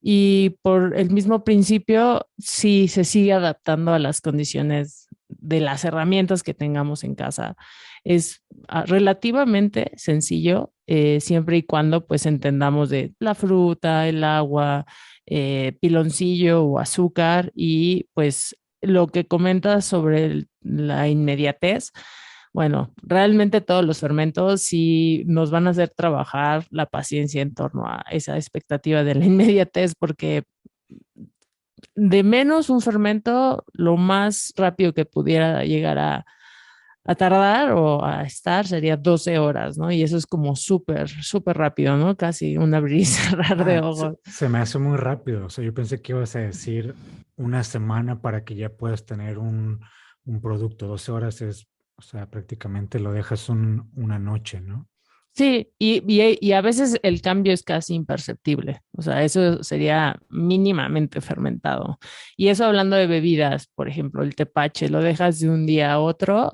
Y por el mismo principio, sí se sigue adaptando a las condiciones de las herramientas que tengamos en casa. Es relativamente sencillo, siempre y cuando pues entendamos de la fruta, el agua, piloncillo o azúcar y pues lo que comentas sobre la inmediatez. Bueno, realmente todos los fermentos sí nos van a hacer trabajar la paciencia en torno a esa expectativa de la inmediatez, porque de menos un fermento, lo más rápido que pudiera llegar a tardar o a estar sería 12 horas, ¿no? Y eso es como súper, súper rápido, ¿no? Casi un abrir y cerrar de ojos. Se me hace muy rápido. O sea, yo pensé que ibas a decir una semana para que ya puedas tener un producto. 12 horas es, o sea, prácticamente lo dejas una noche, ¿no? Sí, y a veces el cambio es casi imperceptible, o sea, eso sería mínimamente fermentado. Y eso hablando de bebidas, por ejemplo, el tepache, lo dejas de un día a otro,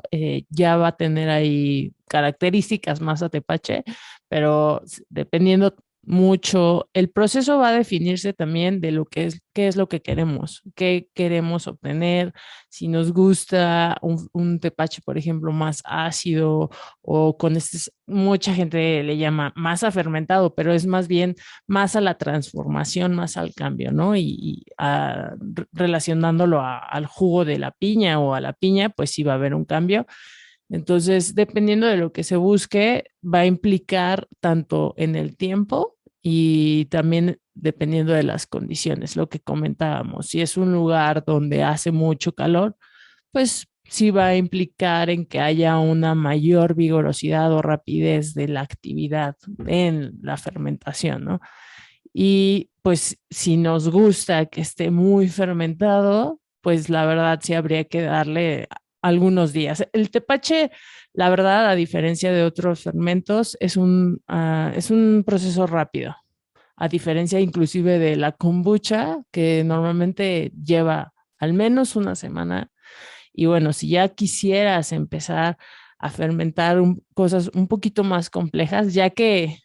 ya va a tener ahí características más a tepache, pero dependiendo mucho. El proceso va a definirse también de lo que es, qué es lo que qué queremos obtener, si nos gusta un tepache, por ejemplo, más ácido o con este, mucha gente le llama masa fermentado, pero es más bien más a la transformación, más al cambio, ¿no? Relacionándolo al jugo de la piña o a la piña, pues sí va a haber un cambio. Entonces, dependiendo de lo que se busque, va a implicar tanto en el tiempo y también dependiendo de las condiciones, lo que comentábamos. Si es un lugar donde hace mucho calor, pues sí va a implicar en que haya una mayor vigorosidad o rapidez de la actividad en la fermentación, ¿no? Y pues si nos gusta que esté muy fermentado, pues la verdad sí habría que darle algunos días. El tepache, la verdad, a diferencia de otros fermentos, es un proceso rápido, a diferencia inclusive de la kombucha, que normalmente lleva al menos una semana. Y bueno, si ya quisieras empezar a fermentar cosas un poquito más complejas, ya que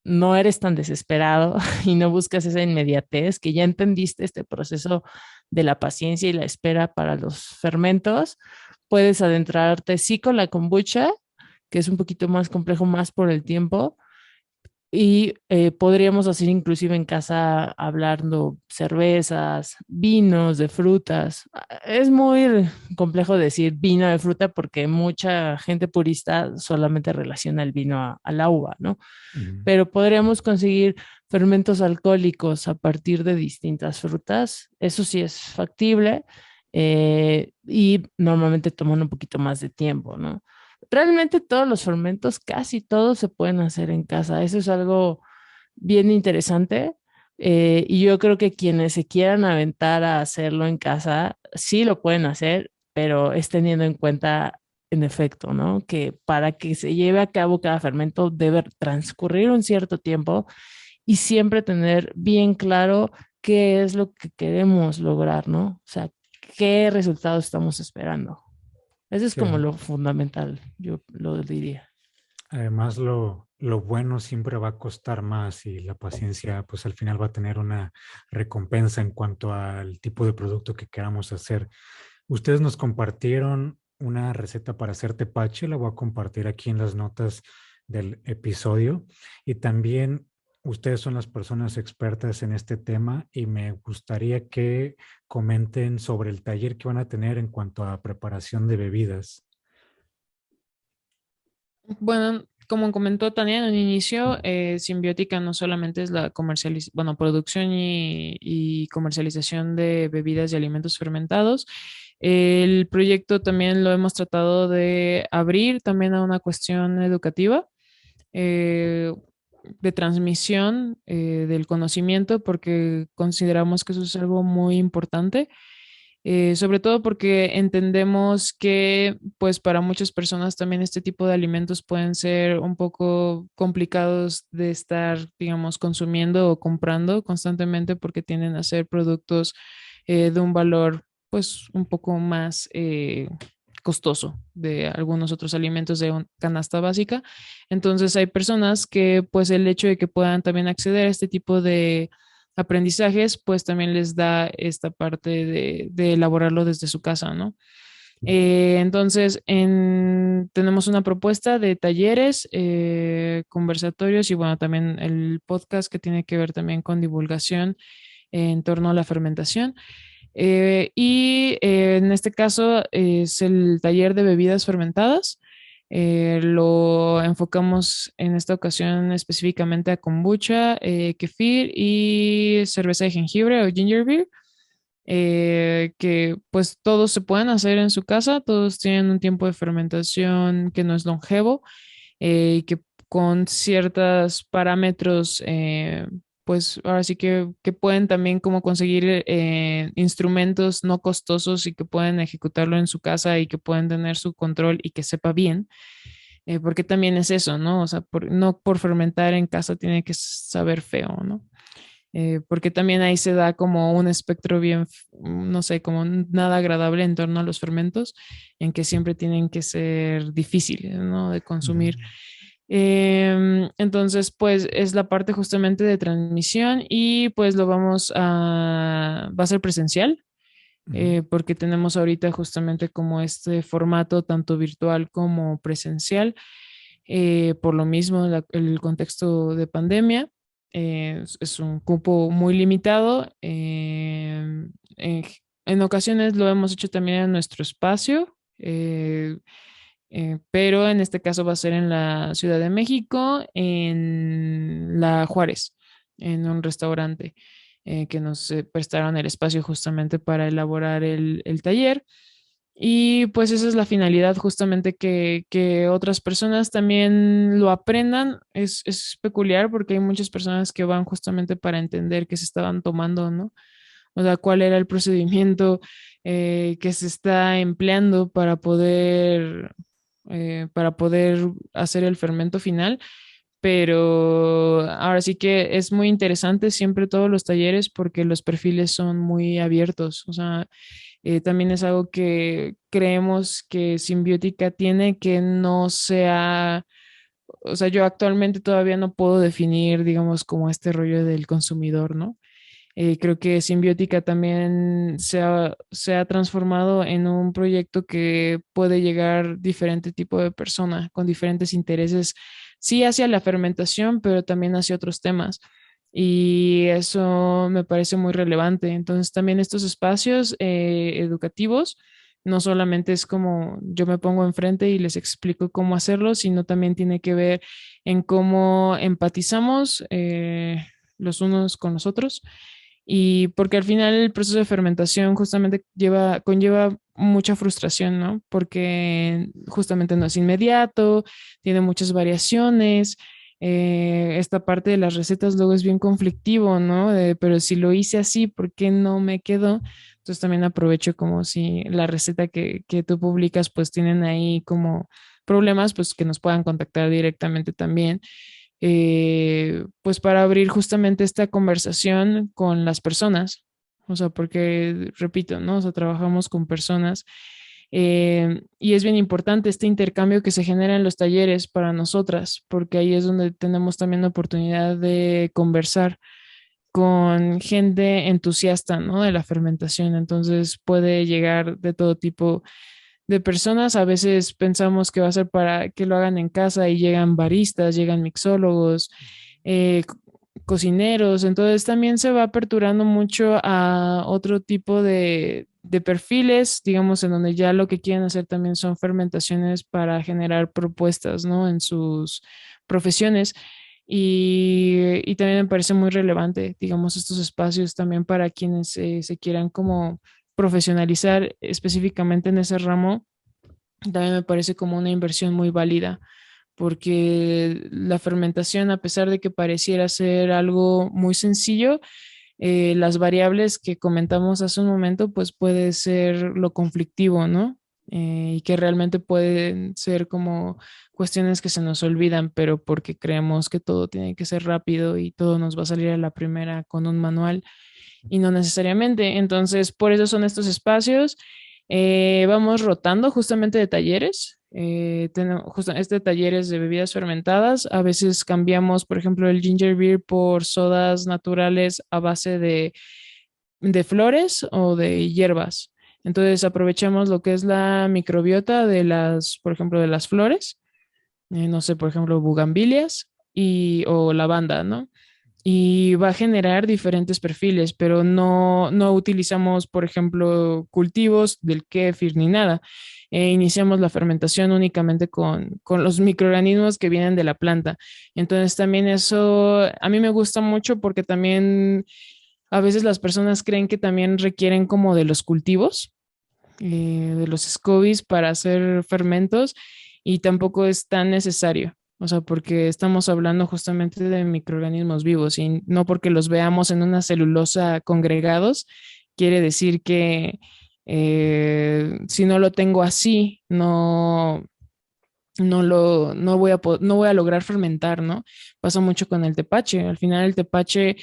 no eres tan desesperado y no buscas esa inmediatez, que ya entendiste este proceso de la paciencia y la espera para los fermentos, puedes adentrarte sí con la kombucha, que es un poquito más complejo, más por el tiempo, y podríamos hacer inclusive en casa hablando cervezas, vinos de frutas. Es muy complejo decir vino de fruta porque mucha gente purista solamente relaciona el vino a la uva, ¿no? Pero podríamos conseguir fermentos alcohólicos a partir de distintas frutas. Eso sí es factible y normalmente toman un poquito más de tiempo, ¿no? Realmente todos los fermentos, casi todos se pueden hacer en casa. Eso es algo bien interesante. Y yo creo que quienes se quieran aventar a hacerlo en casa, sí lo pueden hacer, pero es teniendo en cuenta, en efecto, ¿no? Que para que se lleve a cabo cada fermento debe transcurrir un cierto tiempo y siempre tener bien claro qué es lo que queremos lograr, ¿no? O sea, qué resultados estamos esperando. Eso es Sí, como lo fundamental, yo lo diría. además, lo bueno siempre va a costar más y la paciencia, pues al final va a tener una recompensa en cuanto al tipo de producto que queramos hacer. Ustedes nos compartieron una receta para hacer tepache, la voy a compartir aquí en las notas del episodio. Y también ustedes son las personas expertas en este tema y me gustaría que comenten sobre el taller que van a tener en cuanto a preparación de bebidas. Bueno, como comentó Tania en un inicio, Simbiótica no solamente es la bueno, producción y comercialización de bebidas y alimentos fermentados. El proyecto también lo hemos tratado de abrir también a una cuestión educativa, eh, de transmisión del conocimiento, porque consideramos que eso es algo muy importante, sobre todo porque entendemos que pues para muchas personas también este tipo de alimentos pueden ser un poco complicados de estar, digamos, consumiendo o comprando constantemente porque tienden a ser productos de un valor pues un poco más costoso de algunos otros alimentos de canasta básica. Entonces hay personas que pues el hecho de que puedan también acceder a este tipo de aprendizajes, pues también les da esta parte de elaborarlo desde su casa, ¿no? Entonces, tenemos una propuesta de talleres, conversatorios y bueno, también el podcast que tiene que ver también con divulgación en torno a la fermentación. En este caso es el taller de bebidas fermentadas. Lo enfocamos en esta ocasión específicamente a kombucha, kefir y cerveza de jengibre o ginger beer, que pues todos se pueden hacer en su casa, todos tienen un tiempo de fermentación que no es longevo y que con ciertos parámetros, pues ahora sí que pueden también como conseguir instrumentos no costosos y que pueden ejecutarlo en su casa y que pueden tener su control y que sepa bien, porque también es eso, ¿no? O sea, no por fermentar en casa tiene que saber feo, ¿no? Porque también ahí se da como un espectro bien, no sé, como nada agradable en torno a los fermentos, en que siempre tienen que ser difíciles, ¿no? De consumir. Entonces, pues es la parte justamente de transmisión y pues va a ser presencial, porque tenemos ahorita justamente como este formato tanto virtual como presencial, por lo mismo el contexto de pandemia. Es un cupo muy limitado. En, en ocasiones lo hemos hecho también en nuestro espacio. Pero en este caso va a ser en la Ciudad de México, en la Juárez, en un restaurante que nos prestaron el espacio justamente para elaborar el taller. Y pues esa es la finalidad, justamente que otras personas también lo aprendan. Es peculiar porque hay muchas personas que van justamente para entender qué se estaban tomando, ¿no? O sea, cuál era el procedimiento que se está empleando para poder hacer el fermento final. Pero ahora sí que es muy interesante siempre todos los talleres porque los perfiles son muy abiertos. O sea, también es algo que creemos que Simbiótica tiene que no sea, o sea, yo actualmente todavía no puedo definir, digamos, como este rollo del consumidor, ¿no? Creo que Simbiótica también se ha transformado en un proyecto que puede llegar diferente tipo de persona con diferentes intereses, sí hacia la fermentación, pero también hacia otros temas. Y eso me parece muy relevante. Entonces, también estos espacios educativos, no solamente es como yo me pongo enfrente y les explico cómo hacerlo, sino también tiene que ver en cómo empatizamos los unos con los otros y porque al final el proceso de fermentación justamente conlleva mucha frustración, ¿no? Porque justamente no es inmediato, tiene muchas variaciones. Esta parte de las recetas luego es bien conflictivo, ¿no? Pero si lo hice así, ¿por qué no me quedó? Entonces también aprovecho como si la receta que tú publicas pues tienen ahí como problemas, pues que nos puedan contactar directamente también, pues para abrir justamente esta conversación con las personas. O sea, porque, repito, ¿no? O sea, trabajamos con personas y es bien importante este intercambio que se genera en los talleres para nosotras, porque ahí es donde tenemos también la oportunidad de conversar con gente entusiasta, ¿no? De la fermentación. Entonces puede llegar de todo tipo de personas. A veces pensamos que va a ser para que lo hagan en casa y llegan baristas, llegan mixólogos, cocineros. Entonces también se va aperturando mucho a otro tipo de perfiles, digamos, en donde ya lo que quieren hacer también son fermentaciones para generar propuestas, ¿no? En sus profesiones. Y también me parece muy relevante, digamos, estos espacios también para quienes se quieran como profesionalizar específicamente en ese ramo, también me parece como una inversión muy válida, porque la fermentación, a pesar de que pareciera ser algo muy sencillo, las variables que comentamos hace un momento, pues puede ser lo conflictivo, ¿no? Y que realmente pueden ser como cuestiones que se nos olvidan, pero porque creemos que todo tiene que ser rápido y todo nos va a salir a la primera con un manual y no necesariamente. Entonces, por eso son estos espacios. Vamos rotando justamente de talleres. Tenemos justo este talleres de bebidas fermentadas. A veces cambiamos, por ejemplo, el ginger beer por sodas naturales a base de flores o de hierbas. Entonces aprovechamos lo que es la microbiota de las, por ejemplo, de las flores, no sé, por ejemplo, bugambilias o lavanda, ¿no? Y va a generar diferentes perfiles, pero no utilizamos, por ejemplo, cultivos del kéfir ni nada. Iniciamos la fermentación únicamente con los microorganismos que vienen de la planta. Entonces también eso a mí me gusta mucho porque también a veces las personas creen que también requieren como de los cultivos, de los scobies para hacer fermentos y tampoco es tan necesario. O sea, porque estamos hablando justamente de microorganismos vivos y no porque los veamos en una celulosa congregados, quiere decir que si no lo tengo así, no voy a lograr fermentar, ¿no? Pasa mucho con el tepache. Al final el tepache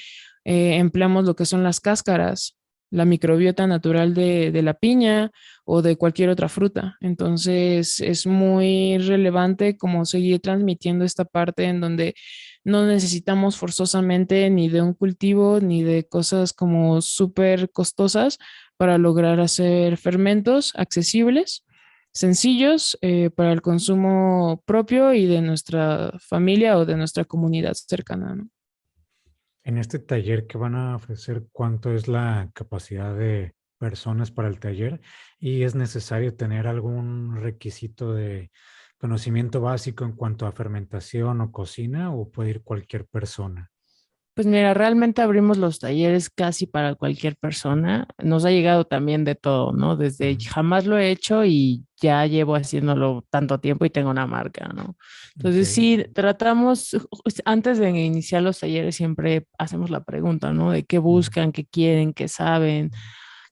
empleamos lo que son las cáscaras la microbiota natural de la piña o de cualquier otra fruta. Entonces es muy relevante como seguir transmitiendo esta parte en donde no necesitamos forzosamente ni de un cultivo ni de cosas como súper costosas para lograr hacer fermentos accesibles, sencillos, para el consumo propio y de nuestra familia o de nuestra comunidad cercana, ¿no? En este taller que van a ofrecer, ¿cuánto es la capacidad de personas para el taller? ¿Y es necesario tener algún requisito de conocimiento básico en cuanto a fermentación o cocina, o puede ir cualquier persona? Pues mira, realmente abrimos los talleres casi para cualquier persona. Nos ha llegado también de todo, ¿no? Desde Ujú. jamás lo he hecho y ya llevo haciéndolo tanto tiempo y tengo una marca, ¿no? Ok. Entonces sí, tratamos, antes de iniciar los talleres siempre hacemos la pregunta, ¿no? De qué Ujú. buscan, qué quieren, qué saben,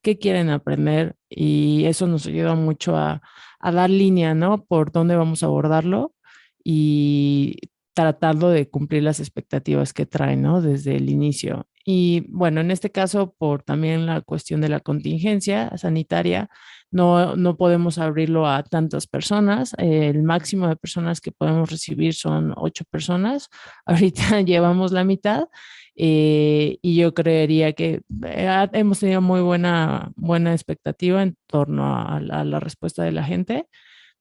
qué quieren aprender y eso nos ayuda mucho a dar línea, ¿no? Por dónde vamos a abordarlo y tratando de cumplir las expectativas que traen, ¿no? Desde el inicio. Y bueno, en este caso, por también la cuestión de la contingencia sanitaria, no podemos abrirlo a tantas personas. El máximo de personas que podemos recibir son 8 personas. Ahorita llevamos la mitad. Y yo creería que hemos tenido muy buena expectativa en torno a la respuesta de la gente.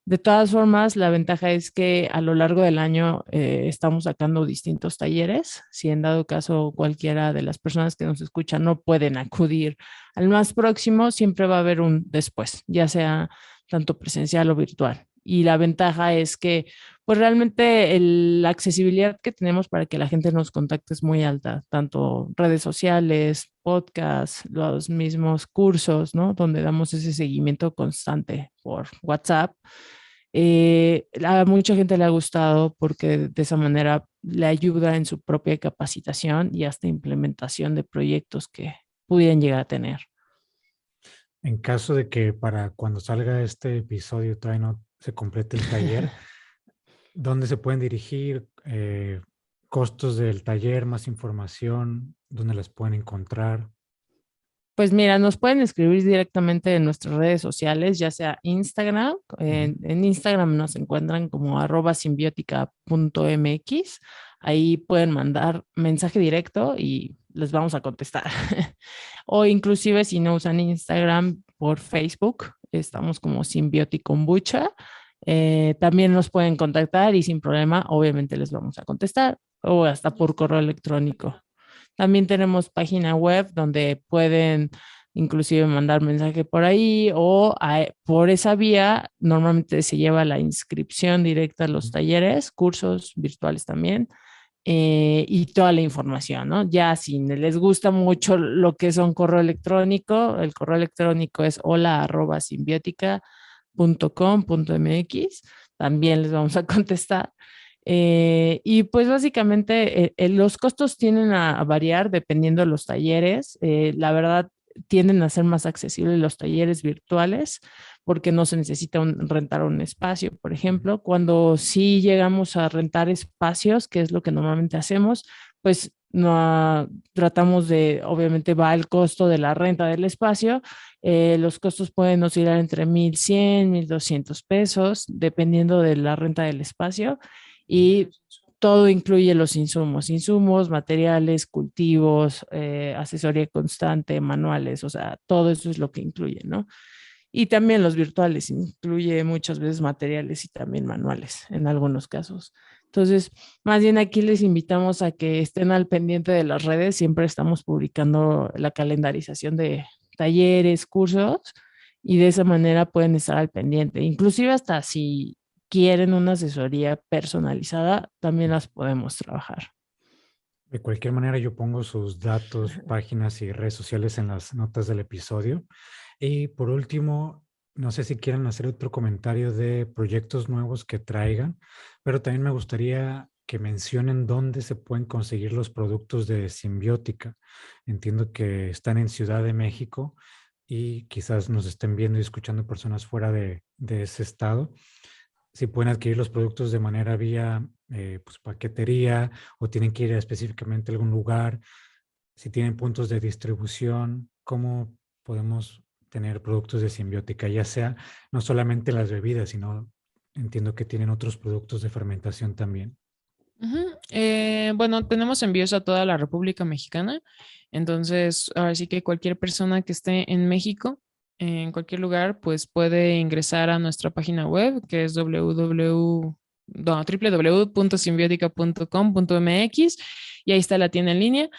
De todas formas, la ventaja es que a lo largo del año estamos sacando distintos talleres. Si en dado caso cualquiera de las personas que nos escuchan no pueden acudir al más próximo, siempre va a haber un después, ya sea tanto presencial o virtual. Y la ventaja es que, pues realmente la accesibilidad que tenemos para que la gente nos contacte es muy alta, tanto redes sociales, podcasts, los mismos cursos, ¿no? Donde damos ese seguimiento constante por WhatsApp. A mucha gente le ha gustado porque de esa manera le ayuda en su propia capacitación y hasta implementación de proyectos que pudieran llegar a tener. En caso de que para cuando salga este episodio todavía no se complete el taller, ¿dónde se pueden dirigir? Costos del taller, más información, ¿dónde las pueden encontrar? Pues mira, nos pueden escribir directamente en nuestras redes sociales, ya sea Instagram. Ujú. En Instagram nos encuentran como @simbiótica.mx. Ahí pueden mandar mensaje directo y les vamos a contestar. O inclusive si no usan Instagram, por Facebook, estamos como Simbiótica Kombucha. También nos pueden contactar y sin problema, obviamente les vamos a contestar o hasta por correo electrónico. También tenemos página web donde pueden inclusive mandar mensaje por ahí o por esa vía normalmente se lleva la inscripción directa a los talleres, cursos virtuales también, y toda la información, ¿no? Ya si les gusta mucho lo que es un correo electrónico, el correo electrónico es hola@simbiótica.com.mx, también les vamos a contestar. Y pues básicamente los costos tienden a variar dependiendo de los talleres. La verdad, tienden a ser más accesibles los talleres virtuales porque no se necesita rentar un espacio, por ejemplo. Cuando sí llegamos a rentar espacios, que es lo que normalmente hacemos, pues no tratamos de, obviamente va el costo de la renta del espacio. Los costos pueden oscilar entre 1,100, 1,200 pesos, dependiendo de la renta del espacio y todo incluye los insumos, materiales, cultivos, asesoría constante, manuales, o sea, todo eso es lo que incluye, ¿no? Y también los virtuales, incluye muchas veces materiales y también manuales en algunos casos. Entonces, más bien aquí les invitamos a que estén al pendiente de las redes, siempre estamos publicando la calendarización de talleres, cursos, y de esa manera pueden estar al pendiente. Inclusive hasta si quieren una asesoría personalizada, también las podemos trabajar. De cualquier manera, yo pongo sus datos, páginas y redes sociales en las notas del episodio. Y por último, no sé si quieren hacer otro comentario de proyectos nuevos que traigan, pero también me gustaría que mencionen dónde se pueden conseguir los productos de Simbiótica. Entiendo que están en Ciudad de México y quizás nos estén viendo y escuchando personas fuera de ese estado. Si pueden adquirir los productos de manera vía pues, paquetería o tienen que ir específicamente a algún lugar, si tienen puntos de distribución, cómo podemos tener productos de Simbiótica, ya sea no solamente las bebidas, sino entiendo que tienen otros productos de fermentación también. Bueno, tenemos envíos a toda la República Mexicana, entonces ahora sí que cualquier persona que esté en México, en cualquier lugar, pues puede ingresar a nuestra página web, que es www.simbiotica.com.mx, y ahí está la tienda en línea.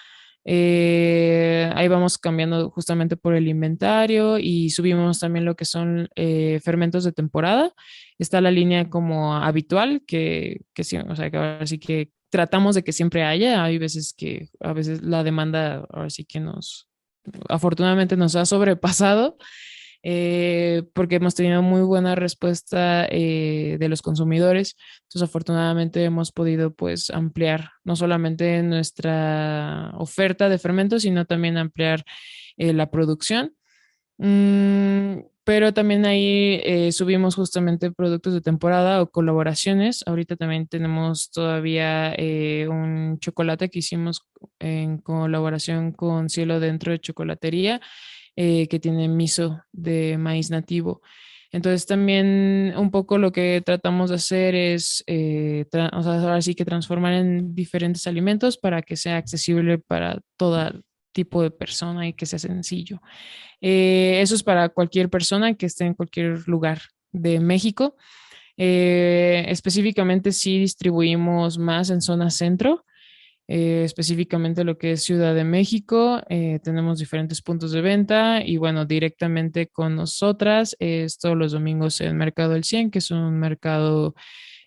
Ahí vamos cambiando justamente por el inventario y subimos también lo que son fermentos de temporada. Está la línea como habitual, que sí, o sea, que ahora sí que tratamos de que siempre haya. Hay veces que a veces la demanda ahora sí que afortunadamente nos ha sobrepasado, porque hemos tenido muy buena respuesta de los consumidores. Entonces, afortunadamente hemos podido pues ampliar no solamente nuestra oferta de fermentos, sino también ampliar la producción. Pero también ahí subimos justamente productos de temporada o colaboraciones. Ahorita también tenemos todavía un chocolate que hicimos en colaboración con Cielo Dentro de Chocolatería, que tiene miso de maíz nativo. Entonces también un poco lo que tratamos de hacer es, o sea, ahora sí que transformar en diferentes alimentos para que sea accesible para todo tipo de persona y que sea sencillo. Eso es para cualquier persona que esté en cualquier lugar de México. Específicamente sí distribuimos más en zona centro, específicamente lo que es Ciudad de México. Tenemos diferentes puntos de venta y bueno, directamente con nosotras es todos los domingos en Mercado del Cien, que es un mercado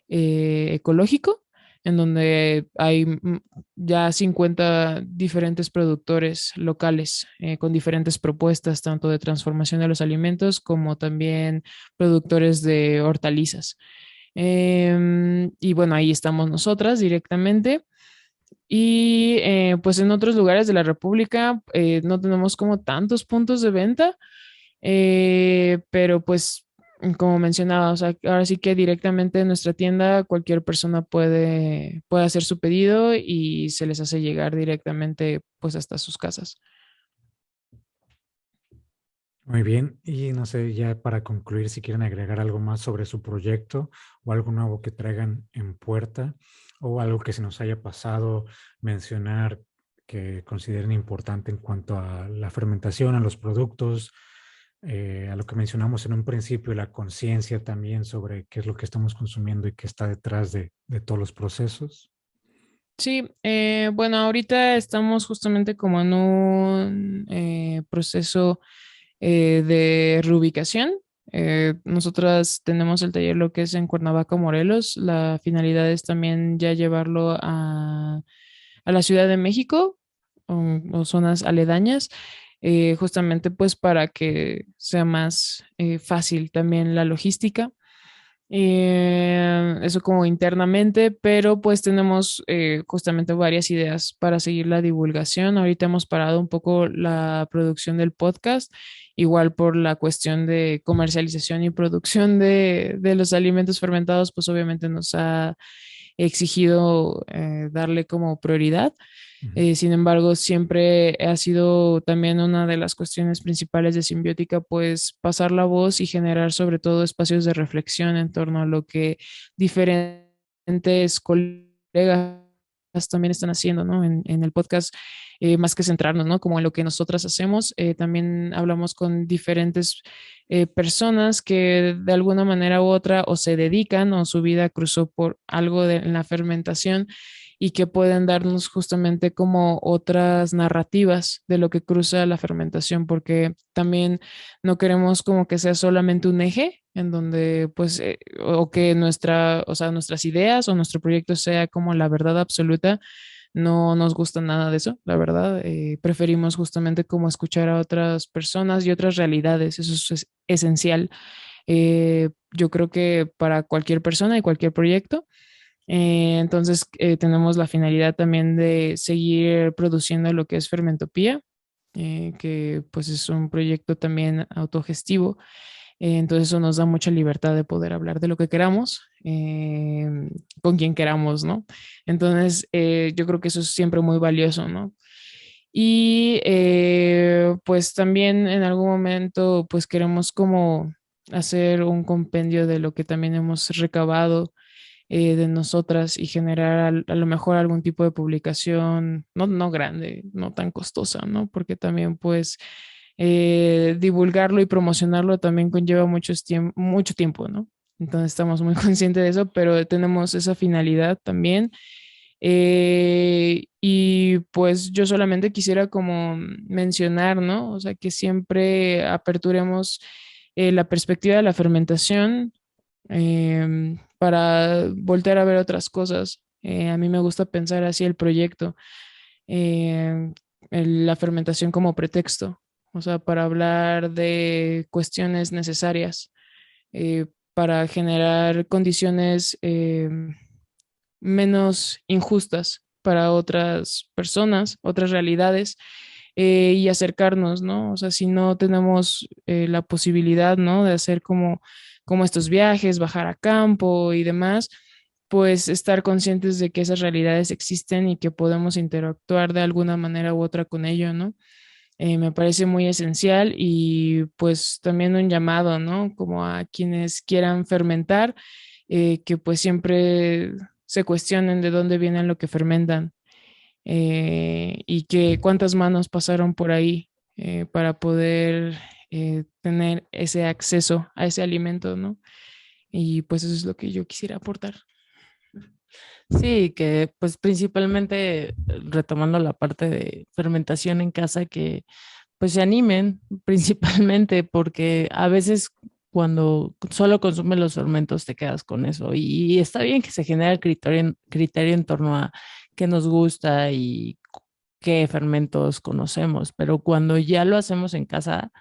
ecológico, en donde hay ya 50 diferentes productores locales con diferentes propuestas, tanto de transformación de los alimentos como también productores de hortalizas. Y bueno, ahí estamos nosotras directamente. Y pues en otros lugares de la República no tenemos como tantos puntos de venta, pero pues como mencionaba, o sea, ahora sí que directamente en nuestra tienda cualquier persona puede hacer su pedido y se les hace llegar directamente pues hasta sus casas. Muy bien, y no sé, ya para concluir, si quieren agregar algo más sobre su proyecto o algo nuevo que traigan en puerta o algo que se nos haya pasado mencionar que consideren importante en cuanto a la fermentación, a los productos, a lo que mencionamos en un principio, la conciencia también sobre qué es lo que estamos consumiendo y qué está detrás de todos los procesos. Sí, bueno, ahorita estamos justamente como en un proceso de reubicación. Nosotras tenemos el taller lo que es en Cuernavaca, Morelos. La finalidad es también ya llevarlo a la Ciudad de México o zonas aledañas, justamente pues para que sea más fácil también la logística. Eso como internamente, pero pues tenemos justamente varias ideas para seguir la divulgación. Ahorita hemos parado un poco la producción del podcast, igual por la cuestión de comercialización y producción de los alimentos fermentados, pues obviamente nos ha exigido darle como prioridad. Sin embargo, siempre ha sido también una de las cuestiones principales de Simbiótica, pues pasar la voz y generar sobre todo espacios de reflexión en torno a lo que diferentes colegas también están haciendo, ¿no? En el podcast, más que centrarnos, ¿no? Como en lo que nosotras hacemos, también hablamos con diferentes personas que de alguna manera u otra o se dedican o su vida cruzó por algo en la fermentación y que pueden darnos justamente como otras narrativas de lo que cruza la fermentación, porque también no queremos como que sea solamente un eje en donde pues o que o sea, nuestras ideas o nuestro proyecto sea como la verdad absoluta. No nos gusta nada de eso, la verdad. Preferimos justamente como escuchar a otras personas y otras realidades. Eso es esencial. Yo creo que para cualquier persona y cualquier proyecto. Entonces, tenemos la finalidad también de seguir produciendo lo que es Fermentopía, que pues es un proyecto también autogestivo. Entonces, eso nos da mucha libertad de poder hablar de lo que queramos, con quien queramos, ¿no? Entonces, yo creo que eso es siempre muy valioso, ¿no? Y pues también en algún momento pues queremos como hacer un compendio de lo que también hemos recabado de nosotras y generar a lo mejor algún tipo de publicación, no grande, no tan costosa, ¿no? Porque también pues divulgarlo y promocionarlo también conlleva mucho tiempo, ¿no? Entonces estamos muy conscientes de eso, pero tenemos esa finalidad también. Y pues yo solamente quisiera como mencionar, ¿no? O sea, que siempre aperturemos la perspectiva de la fermentación para voltear a ver otras cosas. A mí me gusta pensar así el proyecto, eh, la fermentación como pretexto, o sea, para hablar de cuestiones necesarias, para generar condiciones menos injustas para otras personas, otras realidades, y acercarnos, ¿no? O sea, si no tenemos la posibilidad, ¿no? De hacer como estos viajes, bajar a campo y demás, pues estar conscientes de que esas realidades existen y que podemos interactuar de alguna manera u otra con ello, ¿no? Me parece muy esencial y pues también un llamado, ¿no? Como a quienes quieran fermentar, que pues siempre se cuestionen de dónde vienen lo que fermentan y que cuántas manos pasaron por ahí para poder tener ese acceso a ese alimento, ¿no? Y pues eso es lo que yo quisiera aportar. Sí, que pues principalmente retomando la parte de fermentación en casa, que pues se animen principalmente porque a veces cuando solo consumes los fermentos te quedas con eso y está bien que se genere el criterio en torno a qué nos gusta y qué fermentos conocemos, pero cuando ya lo hacemos en casa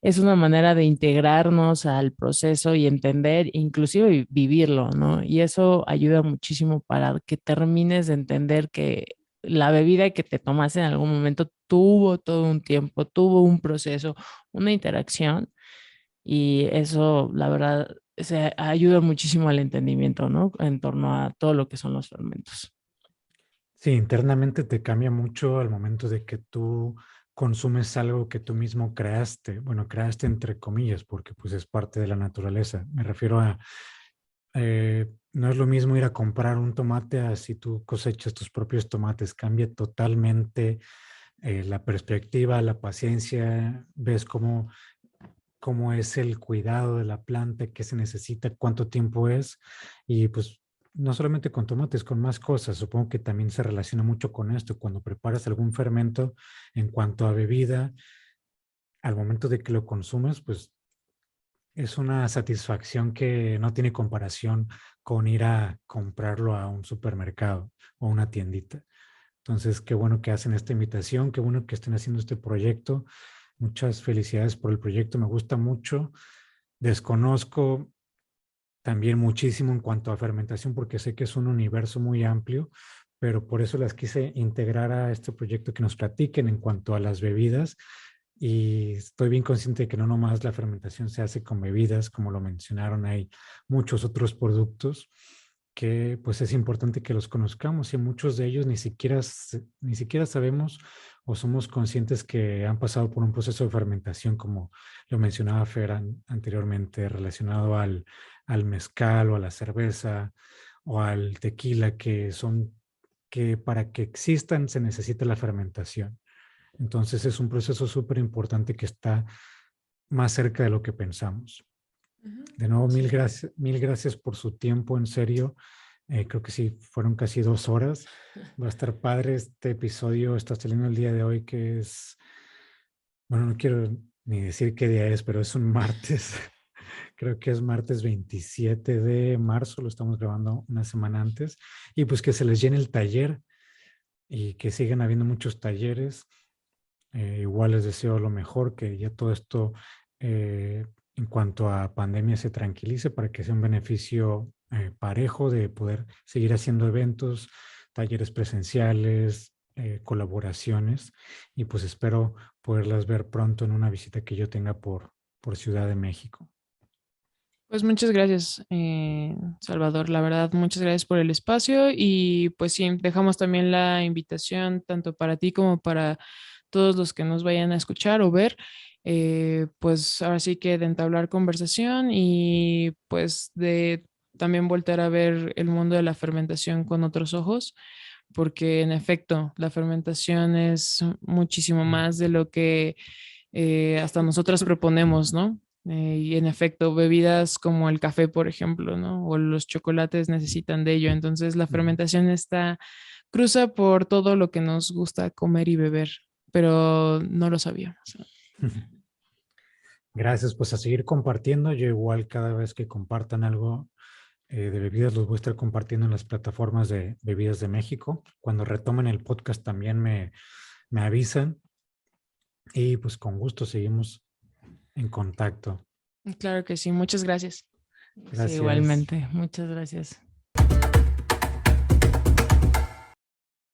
es una manera de integrarnos al proceso y entender, inclusive vivirlo, ¿no? Y eso ayuda muchísimo para que termines de entender que la bebida que te tomas en algún momento tuvo todo un tiempo, tuvo un proceso, una interacción, y eso, la verdad, se ayuda muchísimo al entendimiento, ¿no? En torno a todo lo que son los fermentos. Sí, internamente te cambia mucho al momento de que tú consumes algo que tú mismo creaste. Bueno, creaste entre comillas, porque pues es parte de la naturaleza. Me refiero a, no es lo mismo ir a comprar un tomate a si tú cosechas tus propios tomates. Cambia totalmente la perspectiva, la paciencia. Ves cómo es el cuidado de la planta, qué se necesita, cuánto tiempo es. Y pues no solamente con tomates, con más cosas. Supongo que también se relaciona mucho con esto. Cuando preparas algún fermento en cuanto a bebida, al momento de que lo consumes, pues es una satisfacción que no tiene comparación con ir a comprarlo a un supermercado o una tiendita. Entonces, qué bueno que hacen esta invitación, qué bueno que estén haciendo este proyecto. Muchas felicidades por el proyecto, me gusta mucho. Desconozco también muchísimo en cuanto a fermentación porque sé que es un universo muy amplio, pero por eso las quise integrar a este proyecto que nos platiquen en cuanto a las bebidas. Y estoy bien consciente de que no nomás la fermentación se hace con bebidas, como lo mencionaron, hay muchos otros productos que pues es importante que los conozcamos y muchos de ellos ni siquiera sabemos o somos conscientes que han pasado por un proceso de fermentación, como lo mencionaba Fer anteriormente, relacionado al mezcal o a la cerveza o al tequila, que son que para que existan se necesita la fermentación. Entonces es un proceso súper importante que está más cerca de lo que pensamos. Ujú. De nuevo, Sí. mil gracias por su tiempo, en serio. Creo que sí, fueron casi 2 horas. Va a estar padre este episodio. Está saliendo el día de hoy, que es, bueno, no quiero ni decir qué día es, pero es un martes. Creo que es martes 27 de marzo, lo estamos grabando una semana antes. Y pues que se les llene el taller y que sigan habiendo muchos talleres. Igual les deseo lo mejor, que ya todo esto en cuanto a pandemia se tranquilice para que sea un beneficio parejo de poder seguir haciendo eventos, talleres presenciales, colaboraciones y pues espero poderlas ver pronto en una visita que yo tenga por Ciudad de México. Pues muchas gracias, Salvador. La verdad, muchas gracias por el espacio y pues sí, dejamos también la invitación tanto para ti como para todos los que nos vayan a escuchar o ver, pues ahora sí que de entablar conversación y pues de también volver a ver el mundo de la fermentación con otros ojos, porque en efecto, la fermentación es muchísimo más de lo que hasta nosotras proponemos, ¿no? Y en efecto, bebidas como el café, por ejemplo, ¿no? O los chocolates necesitan de ello. Entonces, la fermentación cruza por todo lo que nos gusta comer y beber, pero no lo sabíamos. Gracias, pues a seguir compartiendo. Yo igual cada vez que compartan algo de bebidas los voy a estar compartiendo en las plataformas de Bebidas de México. Cuando retomen el podcast también me avisan y pues con gusto seguimos en contacto. Claro que sí, muchas gracias. Sí, Gracias. igualmente. Muchas gracias.